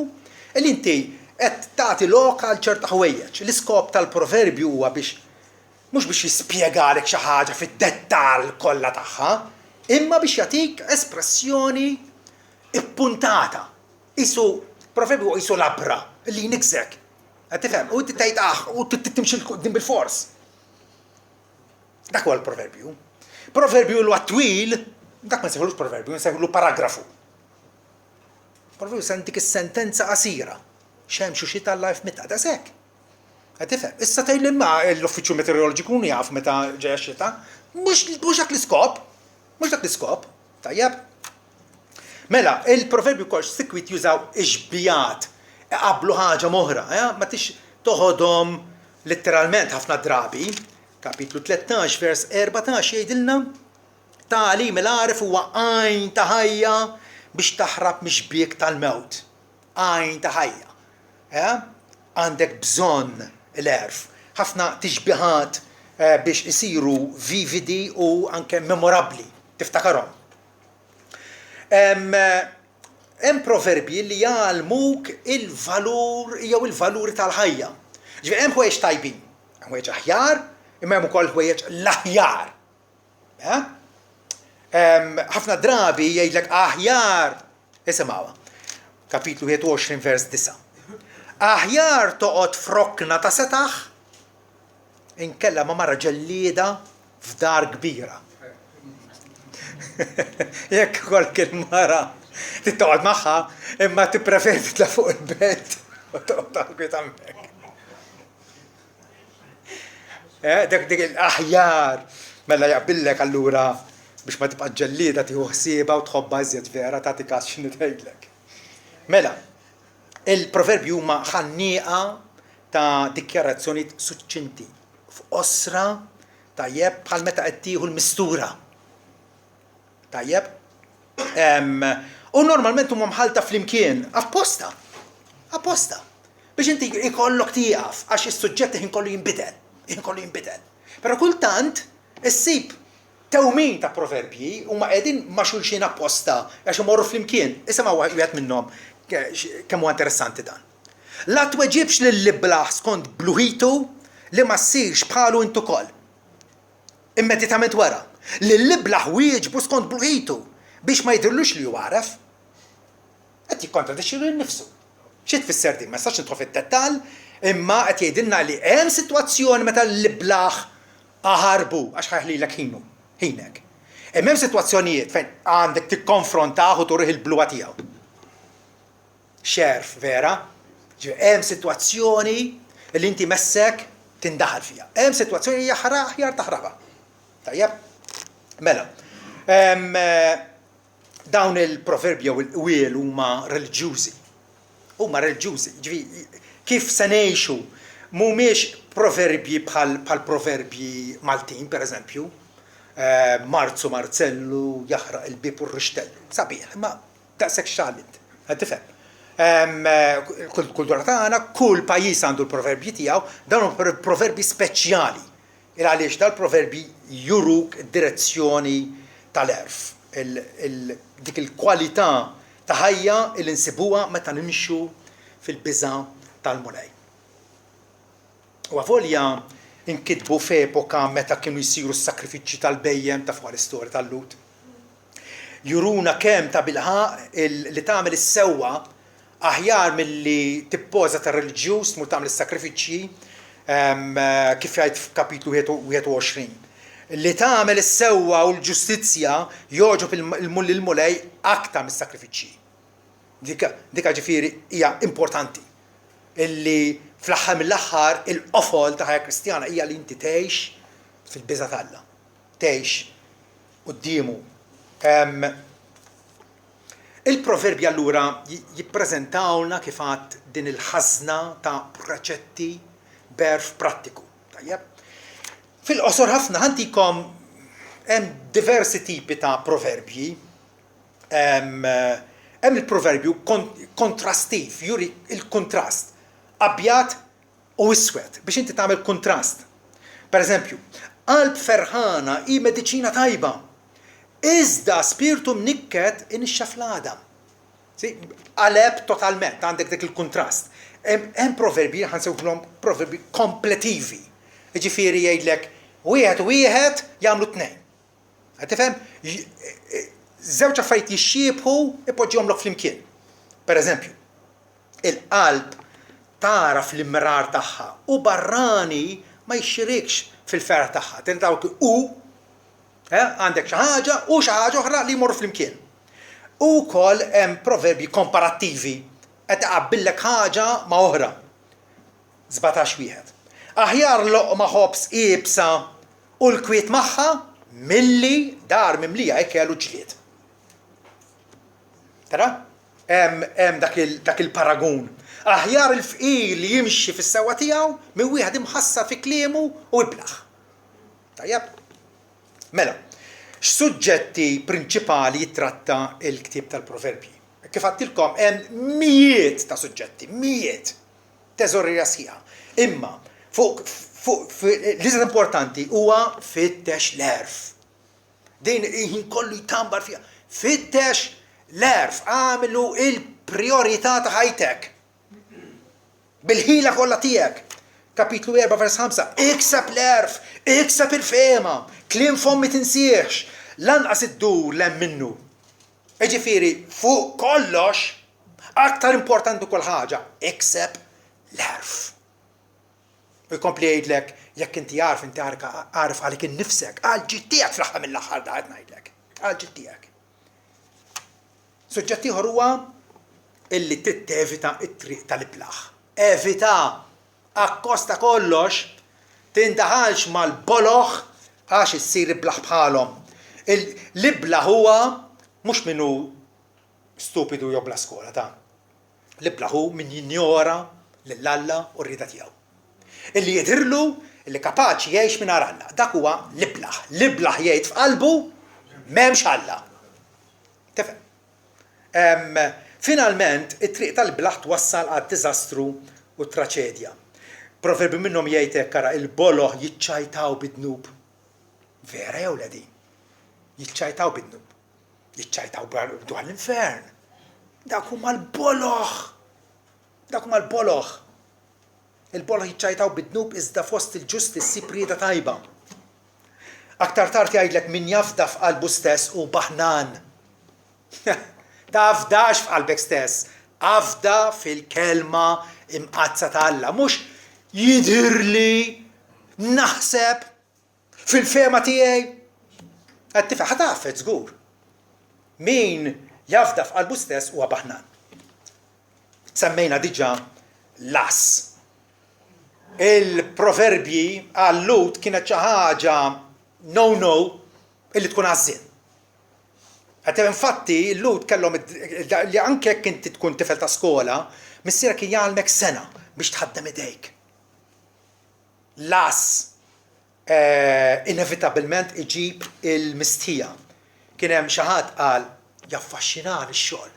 S1: li inti qed tagħti lokal ċerta ħwejjeġ. L-iskop tal-proverbju huwa mhux biex jispjegalek xi ħaġa fid-dettall kollha tagħha, imma biex jagħtik espressjoni ippuntata. Proverbju jisu labra li nikżek. Qed tifhem? U tgħid u timxi din bil-fors. Dak huwa l-proverbju. Proverbju huwa twil, dak ma nsejħulux proverbju, nsejħulu paragrafu. Proverbju se dik is-sentenza qasira. Xemxu xi tal-life meta daqshekk. Qed tifhem? Issa tgħidli ma l-uffiċċju meteoroloġiku jaf meta ġejja x-xita. Mhux dak l-iskop. Mhux dak l-iskop. Tajjeb? Mela, il-proverbju kolx sikwit jużaw iġbijat, qablu ħaġa moħra, ma tix toħodhom letteralment ħafna drabi. Kapitlu 13, vers 14 jgħidilna tagħlim il-għarif huwa għajn ta' ħajja biex taħrab mixbiek tal-mewt. Għajn ta' ħajja. Għandek bżonn l-għarf. Ħafna tiġbiħat biex isiru vividi u anke memorabbli. Tiftakarhom. Hemm proverbi li jgħalmuk il-valur jew il-valuri tal-ħajja. Ġifieri hemm ħwejjeġ tajbin, hemm ħwejjeġ aħjar, imma hemm ukoll ħwejjeġ l-aħjar. Ħafna drabi jgħidlek aħjar, isimgħuha. Kapitlu 21 vers 9. Aħjar toqgħod frokna ta' setaħ inkella ma mara ġellieda f'dar kbira. Jekk kolk il-mara tittoqgħod magħha imma tippreferi titla' fuq il-bed u toqgħod għal hemmhekk. Dik il-aħjar mela jaqbillek allura biex ma tibqa' ġellieda tieħu ħsiebha u tħobba iżjed vera tagħti każ x'inhi tgħidlek. Mela, il-proverbju huma ħannieqa ta' dikjarazzjoni suċċinti f'osra tajjeb bħal meta qed tieħu l-mistura. Tajjeb? U normalment huma mħalta flimkien apposta. Apposta. Biex inti ikollok tieqaf għax is-suġġett inkollu jinbidel. Però kultant issib tewmin ta' proverbji huma qegħdin ma' xulxin apposta għax imorru flimkien. Isimgħu wieħed minnhom kemm huwa interessanti dan. La tweġibx lill-liblaħ skont bluħitu li ma ssirx bħalu intu koll. Immedjatament wara. Lill-liblaħ wieġbu skont bluħitu biex ma jidhirlux li huwa għaref. Qed jikkontradixxi lil nnifsu. Xi tfisser din? Ma nistax nidħol fit-dettall, imma qed jgħidilna li hemm sitwazzjoni meta l-liblaħ aħarbu għax ħaħlilek ħinek. Hemm sitwazzjonijiet fejn għandek tikkonfrontaw u turih il-bluwa tiegħu. Xerf, vera? Hemm sitwazzjoni li inti messek tindaħal fiha. Hemm sitwazzjoni hija aħjar taħrabha. Tajjeb? Mela. Dawn il-proverbji u l-qwiel huma reliġjużi. Kif se ngħixu mhumiex proverbji bħal proverbji Maltin, pereżempju. Marzu Marzellu jaħraq il-bib u r-rixtellu. Sabiħ, ma daqshekk xallit. Qed tifhem? Kultura tagħna, kull pajjiż għandu l-proverbji tiegħu, dawn huma proverbji speċjali. Għaliex dal-proverbi juruk id-direzzjoni tal-erf. Dik il-kwalità ta' ħajja il insibuha meta nimxu fil-biża tal-mulej. U għavolja inkitbu f'epoka meta kienu jsiru s-sakrifiċċji tal-bejjem ta' fuq l-istorja tal-Lut. Juruna kemm ta' bilħaq li tagħmel is-sewwa aħjar milli tippoża tar-reliġjuż tmur tagħmel is-sakrifiċċji kif jgħid f'kapitlu 21. Li tagħmel is-sewwa u l-ġustizzja joġob il-mulej aktar mis-sakrifiċċji. Dika ġifieri hija importanti. Illi fl-aħħar mill-aħħar il-qofol ta' ħajja Kristjana hija li inti tgħix fil-biża' tal-Alla. Tgħix qudiemu. Il-proverbji allura jippreżentawlna kif għadd din il-ħażna ta' proċetti berf prattiku. Tajjeb? Fil-qosor ħafna ħantikom hemm diversi tipi ta' proverbji. Hemm il-proverbju kontrastiv, juri il-kontrast. Abjad u iswed biex inti tagħmel kontrast. Pereżempju, qalb ferħana hi mediċina tajba. Iżda spiritu mnikket inixxa fl-għadam. Qaleb totalment għandek dik il-kontrast. Hemm proverbi ħansewlhom proverbi kompletivi. Jiġifieri jgħidlek wieħed u wieħed jagħmlu tnejn. Qed tifhem? Żewġ affarijiet jixxiebħu ipoġġihomlok flimkien. Pereżempju, il-qalb tara fl-imrar tagħha u barrani ma jixxirikx fil-ferħ tagħha. Tintawk għandek xi ħaġa u xi ħaġa oħra li jmorru flimkien. U wkoll hemm proverbi komparattivi qed iqabbillek ħaġa ma' oħra. 17 wieħed. Aħjar loqma ħobs qiebsa u l-kwiet magħha milli dar mimlija ikel u ġlied. Tara? Hemm dak il-paragun. Aħjar il-fqir li jimxi fis-sewwa tiegħu minn wieħed imħassar fi kliemu u jiblaħ. Tajjeb? Mela, x'suġġetti prinċipali jitratta il-ktieb tal-proverbji? Kif għattilkom hemm mijiet ta' suġġetti, mijiet teżorrija sħiħa. Imma l-iżgħar importanti huwa fittex l-erf. Din ħin kollu jtambar fiha. Fittex l-erf, għamilu il-priorità ta' ħajtek. Bil-ħila kollha tiegħek. Kapitlu 4 vers 5. Ikseb l-erf, ikseb il-fema, kliem fommi tinsiex, lanqas id-dur lem minnu. Ġifieri fuq kollox, aktar importanti kull ħaġa, ikseb l-erf. U jkompli jgħidlek, jekk inti għarf, inti għarf għalik innifsek, għal ġittijak fl-aħħar mill-aħħar da għed ngħidlek, għal ġittijak. Suġġett ieħor huwa illi trid tevita t-triq tal-iblaħ. Evita akkosta kollox tindaħalx mal-boloħ għax issir iblaħ bħalhom. L-ibla huwa mhux minnu stupidu jew bla skola ta'. L-ibla hu min jinjora lill-Alla u r-rieda tiegħu. اللي jidhirlu اللي kapaċi jgħix mingħajr Alla. Dak huwa l-iblaħ. L-iblaħ jgħid f'qalbu m'hemmx Alla. Tifhem? Finalment, it-triq tal-iblaħ twassal għad-diżastru u t-traċedja. Proverbi minnhom jgħid hekk ara il-boloħ jiċċajtaw bid-dnub. Vera jew le din? Jiċċajtaw bid-dnub. Jiċċajtaw dwar l-infern. Dak huma l-boloħ. Dak huma l-boloħ. Il-boloħ jiċċajtaw bid-dnub iżda fost il-ġusti ssib rieda tajba. Aktar tard jgħidlek min jafda f'qalbu stess u baħnan. Tafdax f'qalbek stess, afda fil-kelma imqazza ta' Alla. Mhux jidhirli naħseb fil-fema tiegħi. Qed tifhem ħatafet żgur. Min jafda f'qalbu stess huwa baħnan. Semmejna diġà las. Il-proverbji għall-Lut kienet xi ħaġa no illi tkun għażin. Għatem infatti l-Lut kellhom li anke jekk inti tkun tifel ta' skola, missiera kien jgħalmek sena biex tħaddem idejk. Las inevitabilment iġib il-mistija. Kien hemm xi ħadd qal jaffaxxinani x-xogħol.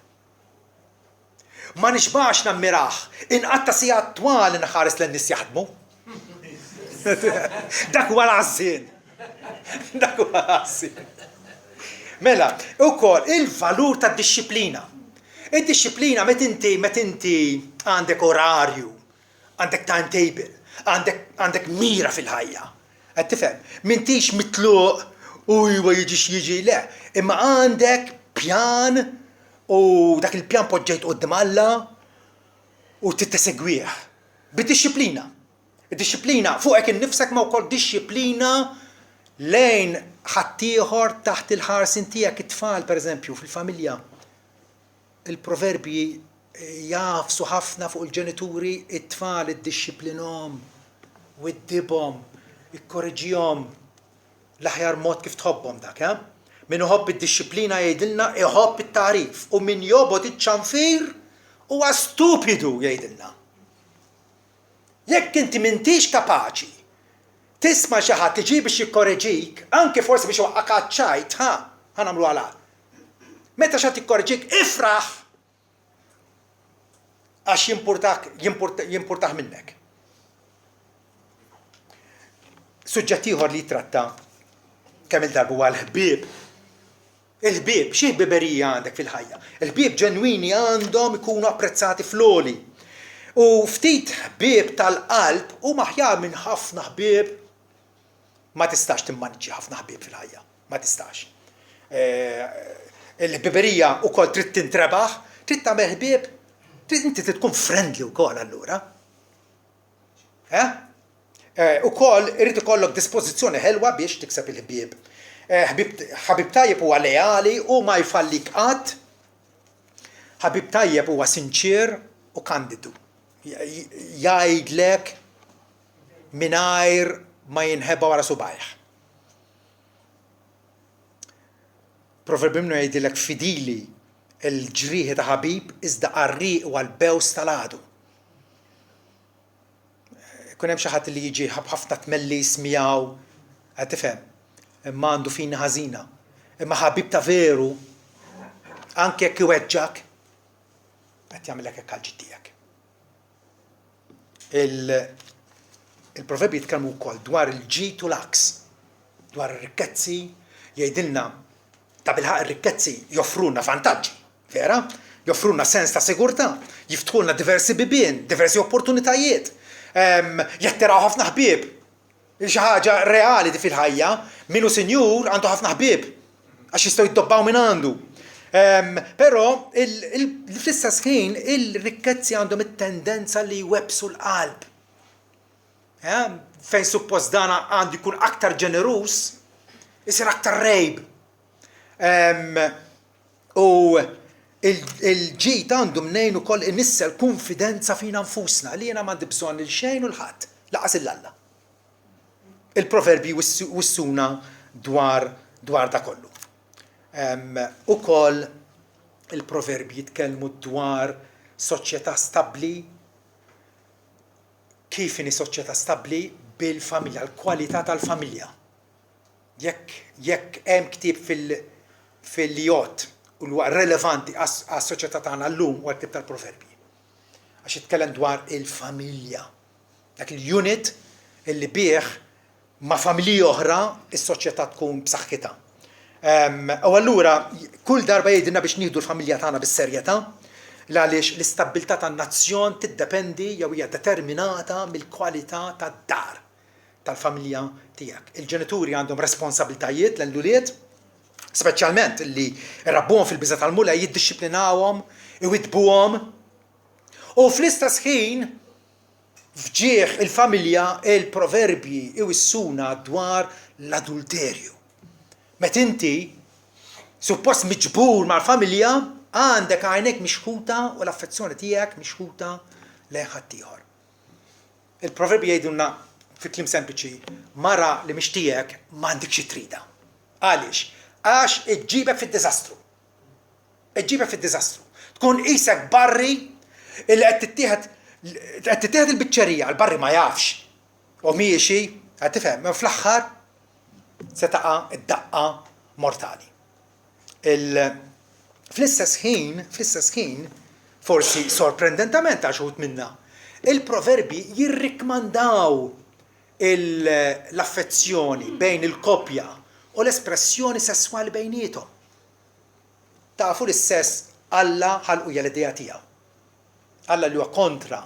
S1: Ma nixbax nammiraħ, inqatta sigħat twal inħares lin-nies jaħdmu. Dak huwa l-għażien. Dak huwa l-għażien. Mela, ukoll il-valur tad-dixxiplina. Id-dixxiplina met inti għandek orarju, għandek timetable, għandek mira fil-ħajja. Qed tifhem? M'intix mitluq u jiġi le, imma għandek pjan u dak il-pjan poġġejt qudiem Alla u titesegwih. Bid-dixxiplina. Id-dixxiplina fuqek innifsek ma wkoll dixxiplina lejn ħaddieħor taħt il-ħarsin tiegħek it-tfal pereżempju fil-familja. Il-proverbji jafsu ħafna fuq il-ġenituri it-tfal iddixxiplinhom u iddibhom, ikkorreġihom l-aħjar mod kif tħobbhom dak, ha? Min iħobb id-dixxiplina jgħidilna iħobb it-tarif u min jobgħod iċ-ċanfir huwa stupidu jgħidilna. Jekk inti m'intix kapaċi tisma' xi ħadd tiġi biex jikkorreġik, anke forsi biex waqqak għaċ-ċajt, nagħmlu għalha. Meta xi ħadd jikkorreġik ifraħ għax jimpurtah minnek. Suġġett ieħor li jitratta kemm il-darba huwa l-ħbieb. Il-ħbieb, xi ħbiberija għandek fil-ħajja? Il-ħbieb ġenwini għandhom ikunu apprezzati fl-għoli. U ftit ħbieb tal-qalb huma aħjar minn ħafna ħbieb. Ma tistax timmaniġġi ħafna ħbieb fil-ħajja, ma tistax. Il-ħbiberija wkoll trid tintrebaħ, trid tagħmel ħbieb, inti trid tkun friendly wkoll allura. Ukoll irid ikollok dispożizzjoni ħelwa biex tikseb il-ħbieb. Ħabib tajjeb huwa leali u ma jfallik qatt. Ħabib tajjeb huwa sinċir u kandidu. Jgħidlek mingħajr ma jinħebba wara subajh. Proverbi minnu jgħidilek fidili il-ġrieħi ta' ħabib iżda qarriq u għall-bews tal-għadu. Kun hemm xi ħadd li jiġi ħafna tmellis miegħu, qed tifhem, imma għandu fin ħażina. Imma ħabib ta' veru anke jekk iweġġak qed jagħmilek hekk għall-ġid tiegħek. Il-proverbi jitkellmu wkoll dwar il-ġid u l-aks, dwar ir-rikkezzi jgħidilna ta' bilħaq ir-rikkezzi joffrulna vantaġġi, vera? Joffrulna sens ta' sigurtà, jiftħulna diversi bibien, diversi opportunitajiet. Jattiraw ħafna ħbieb. Xi ħaġa reali di fil-ħajja, minu sinjur għandu ħafna ħbieb għax jistgħu jiddobbaw minn għandu. Però fl-istess ħin il-rikkezzi għandhom it-tendenza li jwebsu l-qalb. Fejn suppost dana għandu jkun aktar ġenerus, isir aktar rejb. U il-ġid għandu mnejn ukoll inissel konfidenza fina nfusna li jiena m'għandi bżonn il xejn u l-ħadd, laqas il-Alla. Il-proverbi wissuna dwar da kollu. Ukoll il-proverbi jitkellmu dwar soċjetà stabbli kif inhi soċjetà stabbli bil-familja, l-kwalità tal-familja. Jekk hemm ktieb fil-jot u huwa relevanti għas-soċjetà tagħna llum huwa l-ktieb tal-Proverbi. Għax jitkellem dwar il-familja. Dak il-unit illi bih ma' familji oħra is-soċjetà tkun b'saħħitha. U allura kull darba jgħidilna biex nieħdu l-familja tagħna bis-serjetà għaliex l-istabbiltà tan-nazzjon tiddependi jew hija determinata mill-kwalità tad-dar tal-familja tiegħek. Il-ġenituri għandhom responsabbiltajiet l-ulied, speċjalment li rabbuhom fil-biża tal-mula jiddixxiplinawhom, iwitbuhom. U fl-istess ħin fġieħ il-familja il-proverbji iwissuna dwar l-adulterju. Met inti suppost miġbur mal-familja għandek għajnek mixħuta u l-affezzjoni tiegħek mixħuta lejn ħadd ieħor. Il-proverbi jgħidulna fi kliem sempliċi, mara li mixtijek m'għandekx xi trida. Għaliex? Għax iġġibek fid-diżastru. Iġġibek fid-diżastru. Tkun qisek barri illi qed tittieħed il-biċċerija, l-barri ma jafx. U miexi, qed tifhem, fl-aħħar se taqa' id-daqqa mortali. Fl-istess ħin, forsi sorprendentament għal xogħod minna, il-proverbi jirrikmandaw l-affezzjoni bejn il-koppja u l-espressjoni sessuali bejnietom. Tafu l-sess Alla ħalqu l-idea tiegħu. Alla li huwa kontra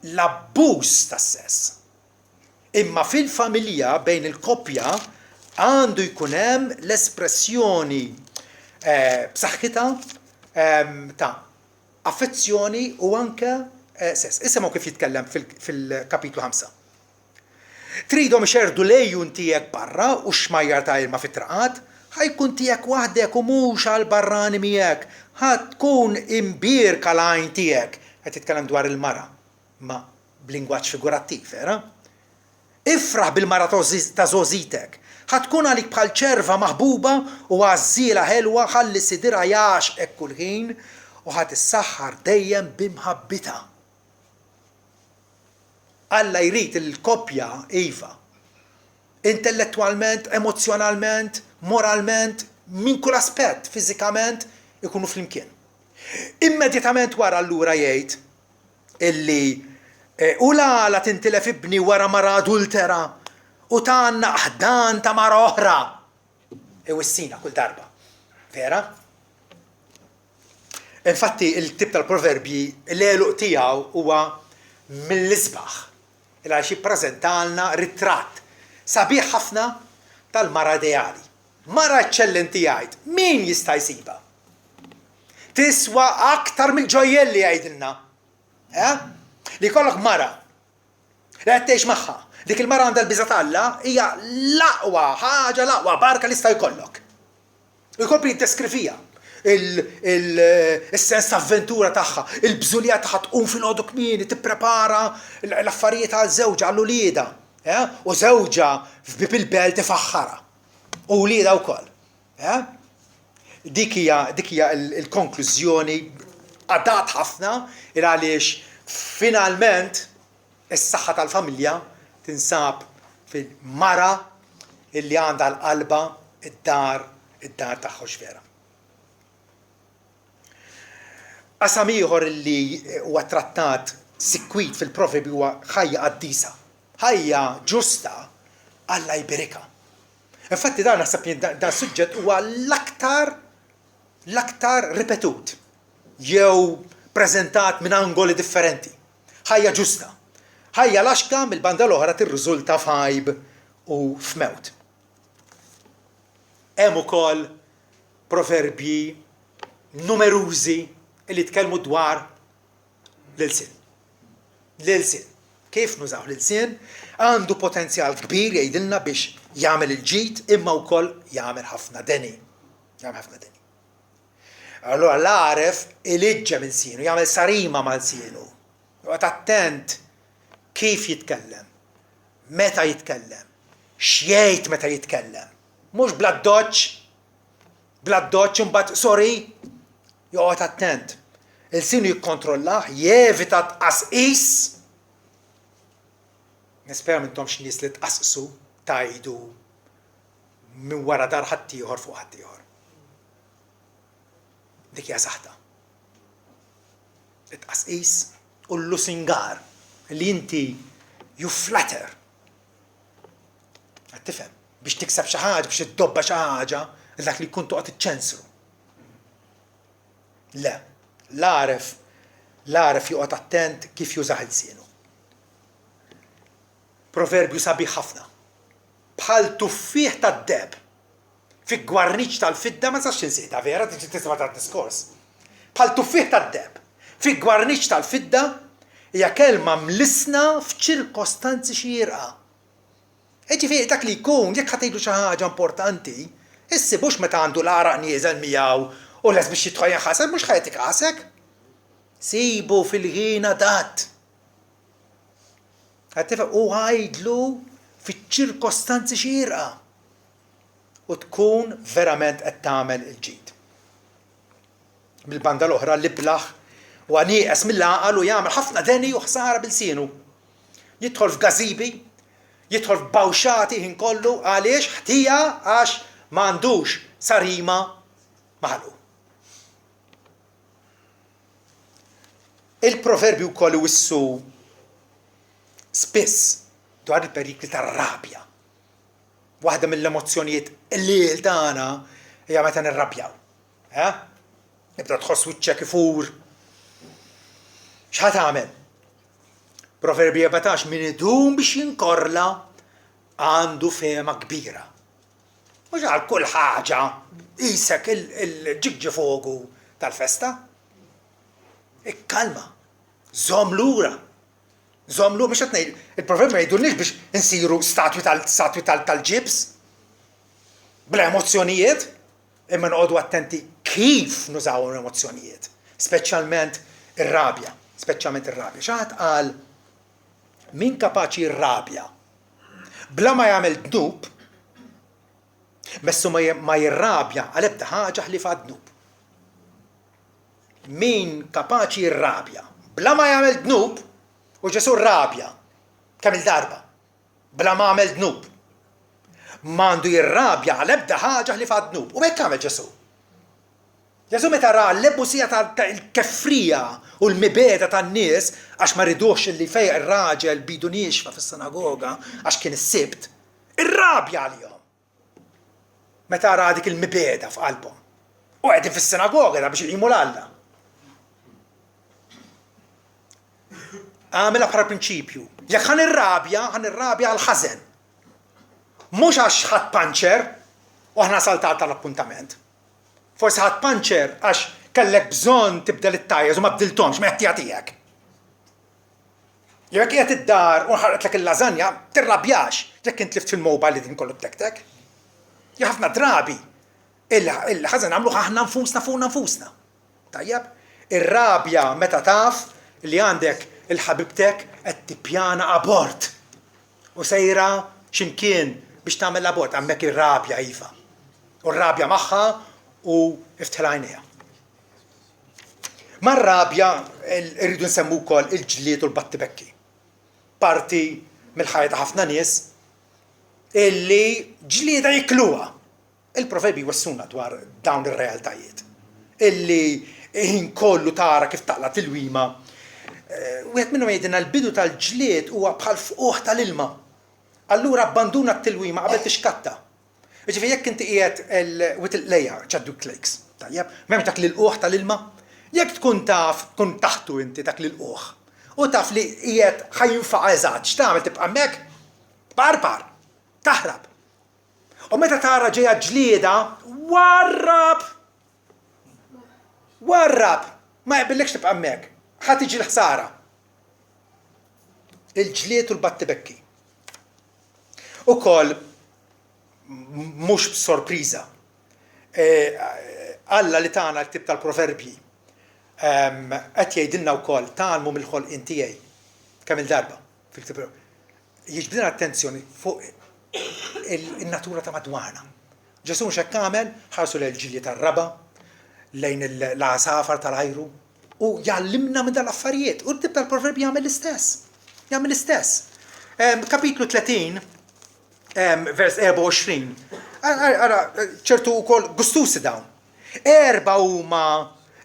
S1: l-abbuż tas-sess. Imma fil-familja bejn il-koppja għandu jkun hemm l-espressjoni b'saħħitha ta' affezzjoni u anke sess. Isemgħu kif jitkellem fil-kapitlu 5. Tridhom ixerdu lejjun tiegħek barra u xmajjar ta' ilma fit-traqat, ħajkun tiegħek waħdek u mhux għal barrani miegħek, tkun imbirka l-għajn tiegħek. Qed titkellem dwar il-mara, ma b'lingwaġġ figurattiv, vera? Ifraħ bil-mara ta' żożitek. Tkun għalik bħal ċerva maħbuba u għażiela ħelwa ħalli sidira jaxqek kull ħin u ħadd issaħħar dejjem bimħabbita. Alla jrid il-koppja iva. Intellettualment, emozjonalment, moralment, minn kull aspett, fiżikament ikunu flimkien. Immedjatament wara allura jgħid illi u la tintilef ibni wara mara adultera u tanna ħdan ta' mara oħra. Iwissina kull darba. Vera? Infatti il-tip tal-proverbji l-eluq tiegħu huwa mill-isbaħ. Il-għax jippreżentalna ritratt sabiħ ħafna tal-mara ideali. Mara eċċellenti jgħid, min jista' jsiba? Tiswa aktar mill-ġojjelli jgħidilna. Li jkollok mara. Li qed tgħix magħha. Dik il-mara għandha l-biża' Alla hija l-aqwa ħaġa l-aqwa barka li jista' jkollok. Jkompli jiddeskrivija il-sens ta' avventura tagħha, il-bżulija tagħha tqum fil-għodu kmieni, tipprepara l-affarijiet għal żewġa għall ulieda. U żewġa f'bib il-belt tifaħħara. U ulieda wkoll. Dik hija l-konklużjoni adat ħafna għaliex finalment is-saħħa tal-familja tinsab fil-mara illi għandha l-qalba id-dar tagħha x'vera. Qasam ieħor illi huwa trattat sikwit fil-proverbi huwa ħajja qaddisa. Ħajja ġusta Alla jberika. Infatti dan naħseb dan suġġett huwa l-aktar ripetut jew preżentat minn angoli differenti. Ħajja ġusta. Ħajja laxka mill-banda l-oħra tirriżulta f'ħajb u f'mewt. Hemm ukoll proverbji numerużi li tkellmu dwar l-ilsien. L-ilsien. Kif nużaw l-ilsien? Għandu potenzjal kbir jgħidilna biex jagħmel il-ġid imma wkoll jagħmel ħafna deni. Allura l-għaref il-iġġa minn sienu, jagħmel sarima mal-sienu. Għat attent kif jitkellem, meta jitkellem, x'jgħid meta jitkellem. Mhux bla doċċ imbagħad sorry, joqgħod attent. Il-sienu jikkontrollah, jevita tqasqis Nispera m'intomx nies li tqasqsu tajdu minn wara dar ħadd ieħor fuq ħadd ieħor. Dik hija saħta. It-tqasqis u l-lusingar li inti you flatter. Qed tifhem biex tikseb xi ħaġa, biex iddobba xi ħaġa, dak li jkun toqgħod iċċensru. Le, l-għaref joqgħod attent kif jużaħ il-sienu. Proverbju sabiħ ħafna. Bħal tuffieħ tad-deb fi gwarniċ tal-fidda ma sax insejta vera tisma' tad-diskors. Bħal tuffieħ tad-deb fi gwarniċ tal-fidda hija kelma mlisna f'ċirkostanzi xierqa. Ġifieri dak li jkun jekk ħatejdu xi ħaġa importanti, issibux meta għandu l-għaraq nieżel miegħu u les biex jidħol jinħaseb mhux ħajtik qasek. Sibu fil-ħin adat. U għajdlu fiċ-ċirkostanzi xierqa u tkun verament qed tagħmel il-ġid. Bil-banda l-oħra li blaħ u għanieqes mill-għaqal u jagħmel ħafna deni u ħsara bil-sienu. Jidħol f'gażibi, jidħol f'bawxati ħin kollu għaliex ħtija għax m'għandux sarima maħlu. Il-proverbju wkoll iwissu spiss dwar il-perikli tar-rabja. Waħda mill-emozzjonijiet il-lil tagħna hija meta nirrabjaw. Nibda tħoss wiċċek ifur. X'ħad tagħmel? Proverbju 14 min idum biex jinkorla għandu fehma kbira. Mhux għal kull ħaġa qisek il-ġiġġi fogu tal-festa. Ikkalma. Żomm lura. Żommlu biex qed ngħid, il-proverb ma jgħidulniex biex insiru statwi tal-ġibs bla emozzjonijiet, imma noqogħdu attenti kif nużaw l-emozzjonijiet, speċjalment ir-rabja, Xi ħadd qal min kapaċi jirrabja bla ma jagħmel dnub, messu ma jirrabja għal ebda ħaġa ħlifa dnub. Min kapaċi jirrabja bla ma jagħmel dnub u Ġesu rrabja kemm il-darba bla ma għamel dnub. M'għandu jirrabja għal ebda ħaġa ħlifa dnub. U hekk għamel Ġesu. Ġesu meta ra l-lebusija tal-keffrija u l-mibeda tan-nies għax ma ridux li fejq ir-raġel bidu nixfa fis-sinagoga għax kien is-sibt, irrabja għalihom. Meta ra dik il-mibeda f'qalbhom. U qegħdin fis-sinagoga da biex jqimu l-Alla. Għamilha bħala prinċipju. Jekk ħanirrabja għal ħażen. Mhux għax ħadd panċer u aħna saltat tal-appuntament. Forsi ħadd panċer għax kellek bżonn tibdel it-tajjeż u ma bdilthomx ma qed jagħtihek. Jekk qiegħed id-dar u nħarqetlek il-lażanja, tirrabjax jekk int lift fil-mobile li din kollu b'tektek. Ja ħafna drabi il-ħażen nagħmluh aħna nfusna fuqna nfusna. Tajjeb, ir-rabja meta taf li għandek il-ħabibtek qed tippjana abort u sejra x'imkien biex tagħmel abort hemmhekk ir-rabja iva. U r-rabja magħha u iftħel għajnejha. Mar-rabja irridu nsemmu wkoll il-ġlied u l-battibekki. Parti mill-ħajja ta' ħafna nies illi ġlieda jikluha. Il-proverbi jwessuna dwar dawn ir-realtajiet. Illi ħin kollu tara kif taqla tilwima. Wieħed minnhom jgħidilna l-bidu tal-ġlied huwa bħal fuq tal-ilma. Allura abbanduna t-tilwima qabel tixkatta. Ġifieri jekk inti qiegħed with lejha ċaddu klejks. Tajjeb, m'hemmx dak l-qoħ tal-ilma. Jekk tkun taf tkun taħtu inti dak l-qoħ. U taf li qiegħed ħajinfaqa eżatt, x'tagħmel tibqa' hemmhekk? Barbar, taħrab. U meta tara ġejja ġlieda, warrab. Ma jqbillekx tibqa' hemmhekk. Ħadd tiġi l-ħsara. Il-ġlied u l-battibekki. Ukoll mhux b'sorpriża. Alla li tagħna l-ktieb tal-proverbji qed jgħidilna wkoll tagħlmu mill-ħolqien tiegħi kemm il-darba fil-ktieb. Jiġbdilna attenzjoni fuq in-natura ta' madwarna. Ġesu mhux hekk għamel ħarsu lejn il-ġilji tar-raba, lejn l-għasafar tal-ajru u jgħallimna minn dal-affarijiet. U l-ktieb tal-proverbji jagħmel l-istess. Kapitlu 30, vers 24. Ara, ċertu wkoll gustusi dawn. 4 huma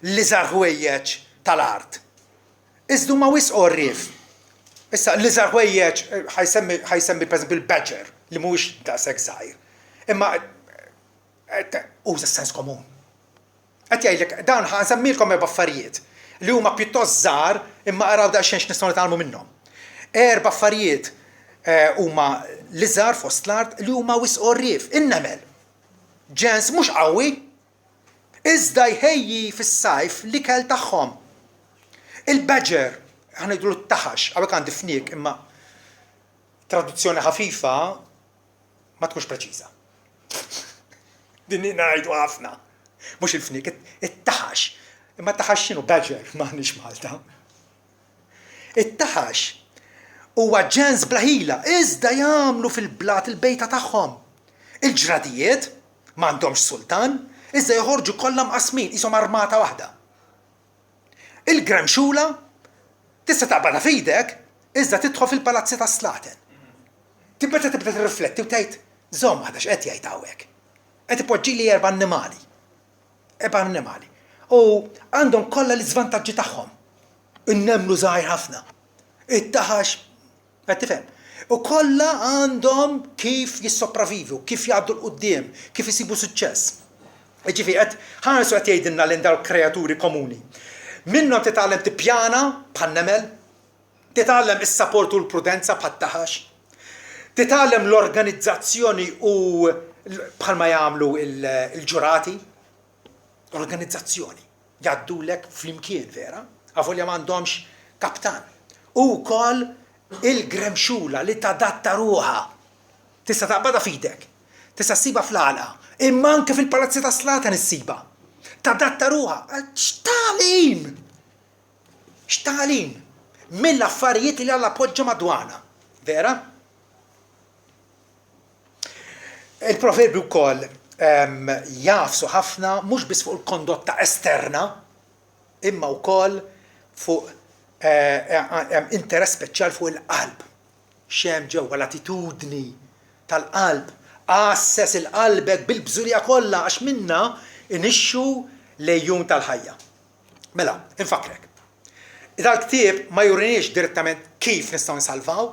S1: l-iżgħar ħwejjeġ tal-art. Iżda huma wisq orrif. Issa l-iżgħar ħwejjeġ ħajsemmi pereżempju il-badger li mhuwiex daqshekk żgħir. Imma uża sens komun. Qed jgħidlek dawn ħansemmilkom 4 affarijiet li huma pjuttost żgħar imma araw daqsxejn x'nistgħu nitgħallmu minnhom. 4 affarijiet huma l-iżgħar fost l-art li huma wisq orrif. In-nemel. Ġens mhux qawwi, iżda jħejji fis-sajf l-ikel tagħhom. Il-badger, ħanidlu t-taħax, hawnhekk għandi fnik imma traduzzjoni ħafifa ma tkunx preċiża. Din ngħidu ħafna. Mhux il-fnik, it-taħax. Imma t-taħax x'inhu badger m'aħniex Malta. It-taħax huwa ġens blaħila, iżda jagħmlu fil-blat il-bejta tagħhom. Il-ġradijiet m'għandhomx sultan, iżda joħorġu kollha mqasmin ishom armata waħda. Il-gremxula tista' taqbadha f'idek, iżda tidħol fil-palazzi tas-slaten. Tibda tirrifletti u tgħid, żomm ħadax qed jgħid hawnhekk. Qed ipoġġili 4 annimali. 4 annimali. U għandhom kollha l-iżvantaġġi tagħhom. In-nemlu żgħir ħafna. It-taħax qed tifhem. U kollha għandhom kif jissopravivu, kif jgħaddu l-qudiem, kif isibu suċċess. Ġifieri qed ħarsu qed jgħidilna lil dawn kreaturi komuni. Minnhom titgħallem tippjana bħan-nemel, titgħallem is-saport u l-prudenza bħat-taħax, titgħallem l-organizzazzjoni u bħalma jagħmlu il-ġurati, organizzazzjoni. Jgħaddulek flimkien vera, għavolja m'għandhomx kaptan. U wkoll il-gremxula li tadatta ruħha. Tista' taqbadha f'idek, tista' ssiba fl-għala, imma anke fil-palazzi tas-slaten issiba. Tadatta ruħha. X'tagħlim! X'tagħlim mill-affarijiet li Alla poġġa madwana. Vera? Il-proverbi wkoll jafsu ħafna mhux biss fuq il-kondotta esterna, imma wkoll fuq interess speċjal fuq il-qalb. X'hemm ġewwa l-attitudni tal-qalb. Assess il-qalbek bil-bżurija kollha għax minna inixxu lejjum tal-ħajja. Mela, infakrek. Dal-ktieb ma juriniex direttament kif nistgħu nsalvaw,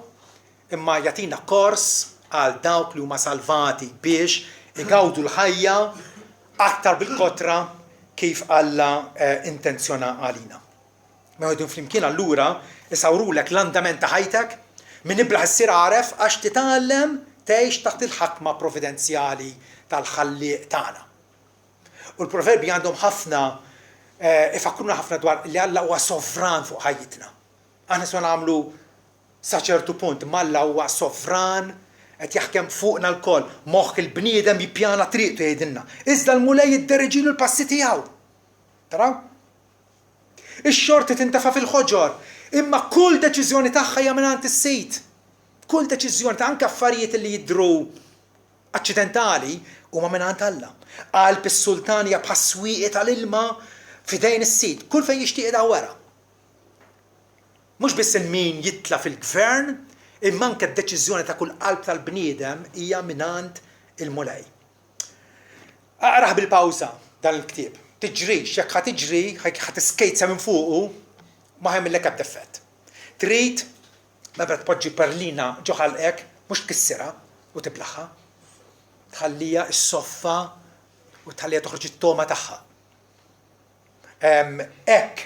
S1: imma jagħtina kors għal dawk li huma salvati biex igawdu l-ħajja aktar bil-kotra kif Alla intenzjona għalina. Ma jgħidun flimkien allura isawrulek l-andament ta' ħajtek minn iblaħ issir għaref għax titgħallem tgħix taħt il-ħakma provvidenzjali tal-ħallieq tagħna. U l-proverbi għandhom ħafna ifakruna ħafna dwar li Alla huwa sovran fuq ħajjitna. Aħna se nagħmlu sa ċertu punt ma Alla huwa sovran qed jaħkem fuqna l-koll, moħħ il-bniedem jippjana triqtu jgħidilna. Iżda l-mulej jiddereġilu l-passi tiegħu. Taraw? Ix-xorti tintefa' fil-ħoġor, imma kull deċiżjoni tagħha hija mingħand is-sejt. Kull deċiżjoni ta' anke affarijiet li jidhru aċċidentali huma mingħand Alla. Qalb is-sultan hija bħas-swieqi tal-ilma f'idejn is-sit, kull fejn jixtieq da wara. Mhux biss il-min jitla fil-gvern, imma anke d-deċiżjoni ta' kull qalb tal-bniedem hija mingħand il-mulej. Aqraħ bil-pawża dan il-ktieb. Tiġrix, jekk ħatiġri, ħatiskejtsa minn fuqu, ma ħajmillek ebda effett. Trid meta tpoġġi perlina ġo ħalqek, mhux tkissirha u tiblaħħa. Tħallija s-soffa u tħallija toħroġ it-toma tagħha. Hekk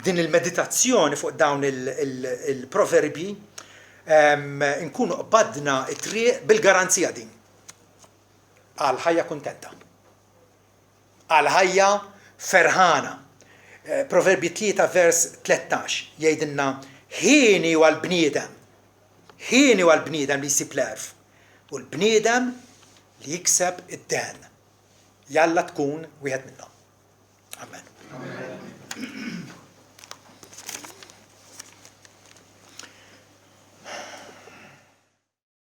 S1: din il-meditazzjoni fuq dawn il-proverbi nkunu qbadna t-triq bil-garanzija din. Għal ħajja kuntenta. Għal ħajja ferħana. Proverbi 3 vers 13 jgħidilna ħini huwa l-bniedem. Ħini huwa l-bniedem li jsib l-erf. U l-bniedem li jikseb id-den. Jalla tkun wieħed minnhom. Amen.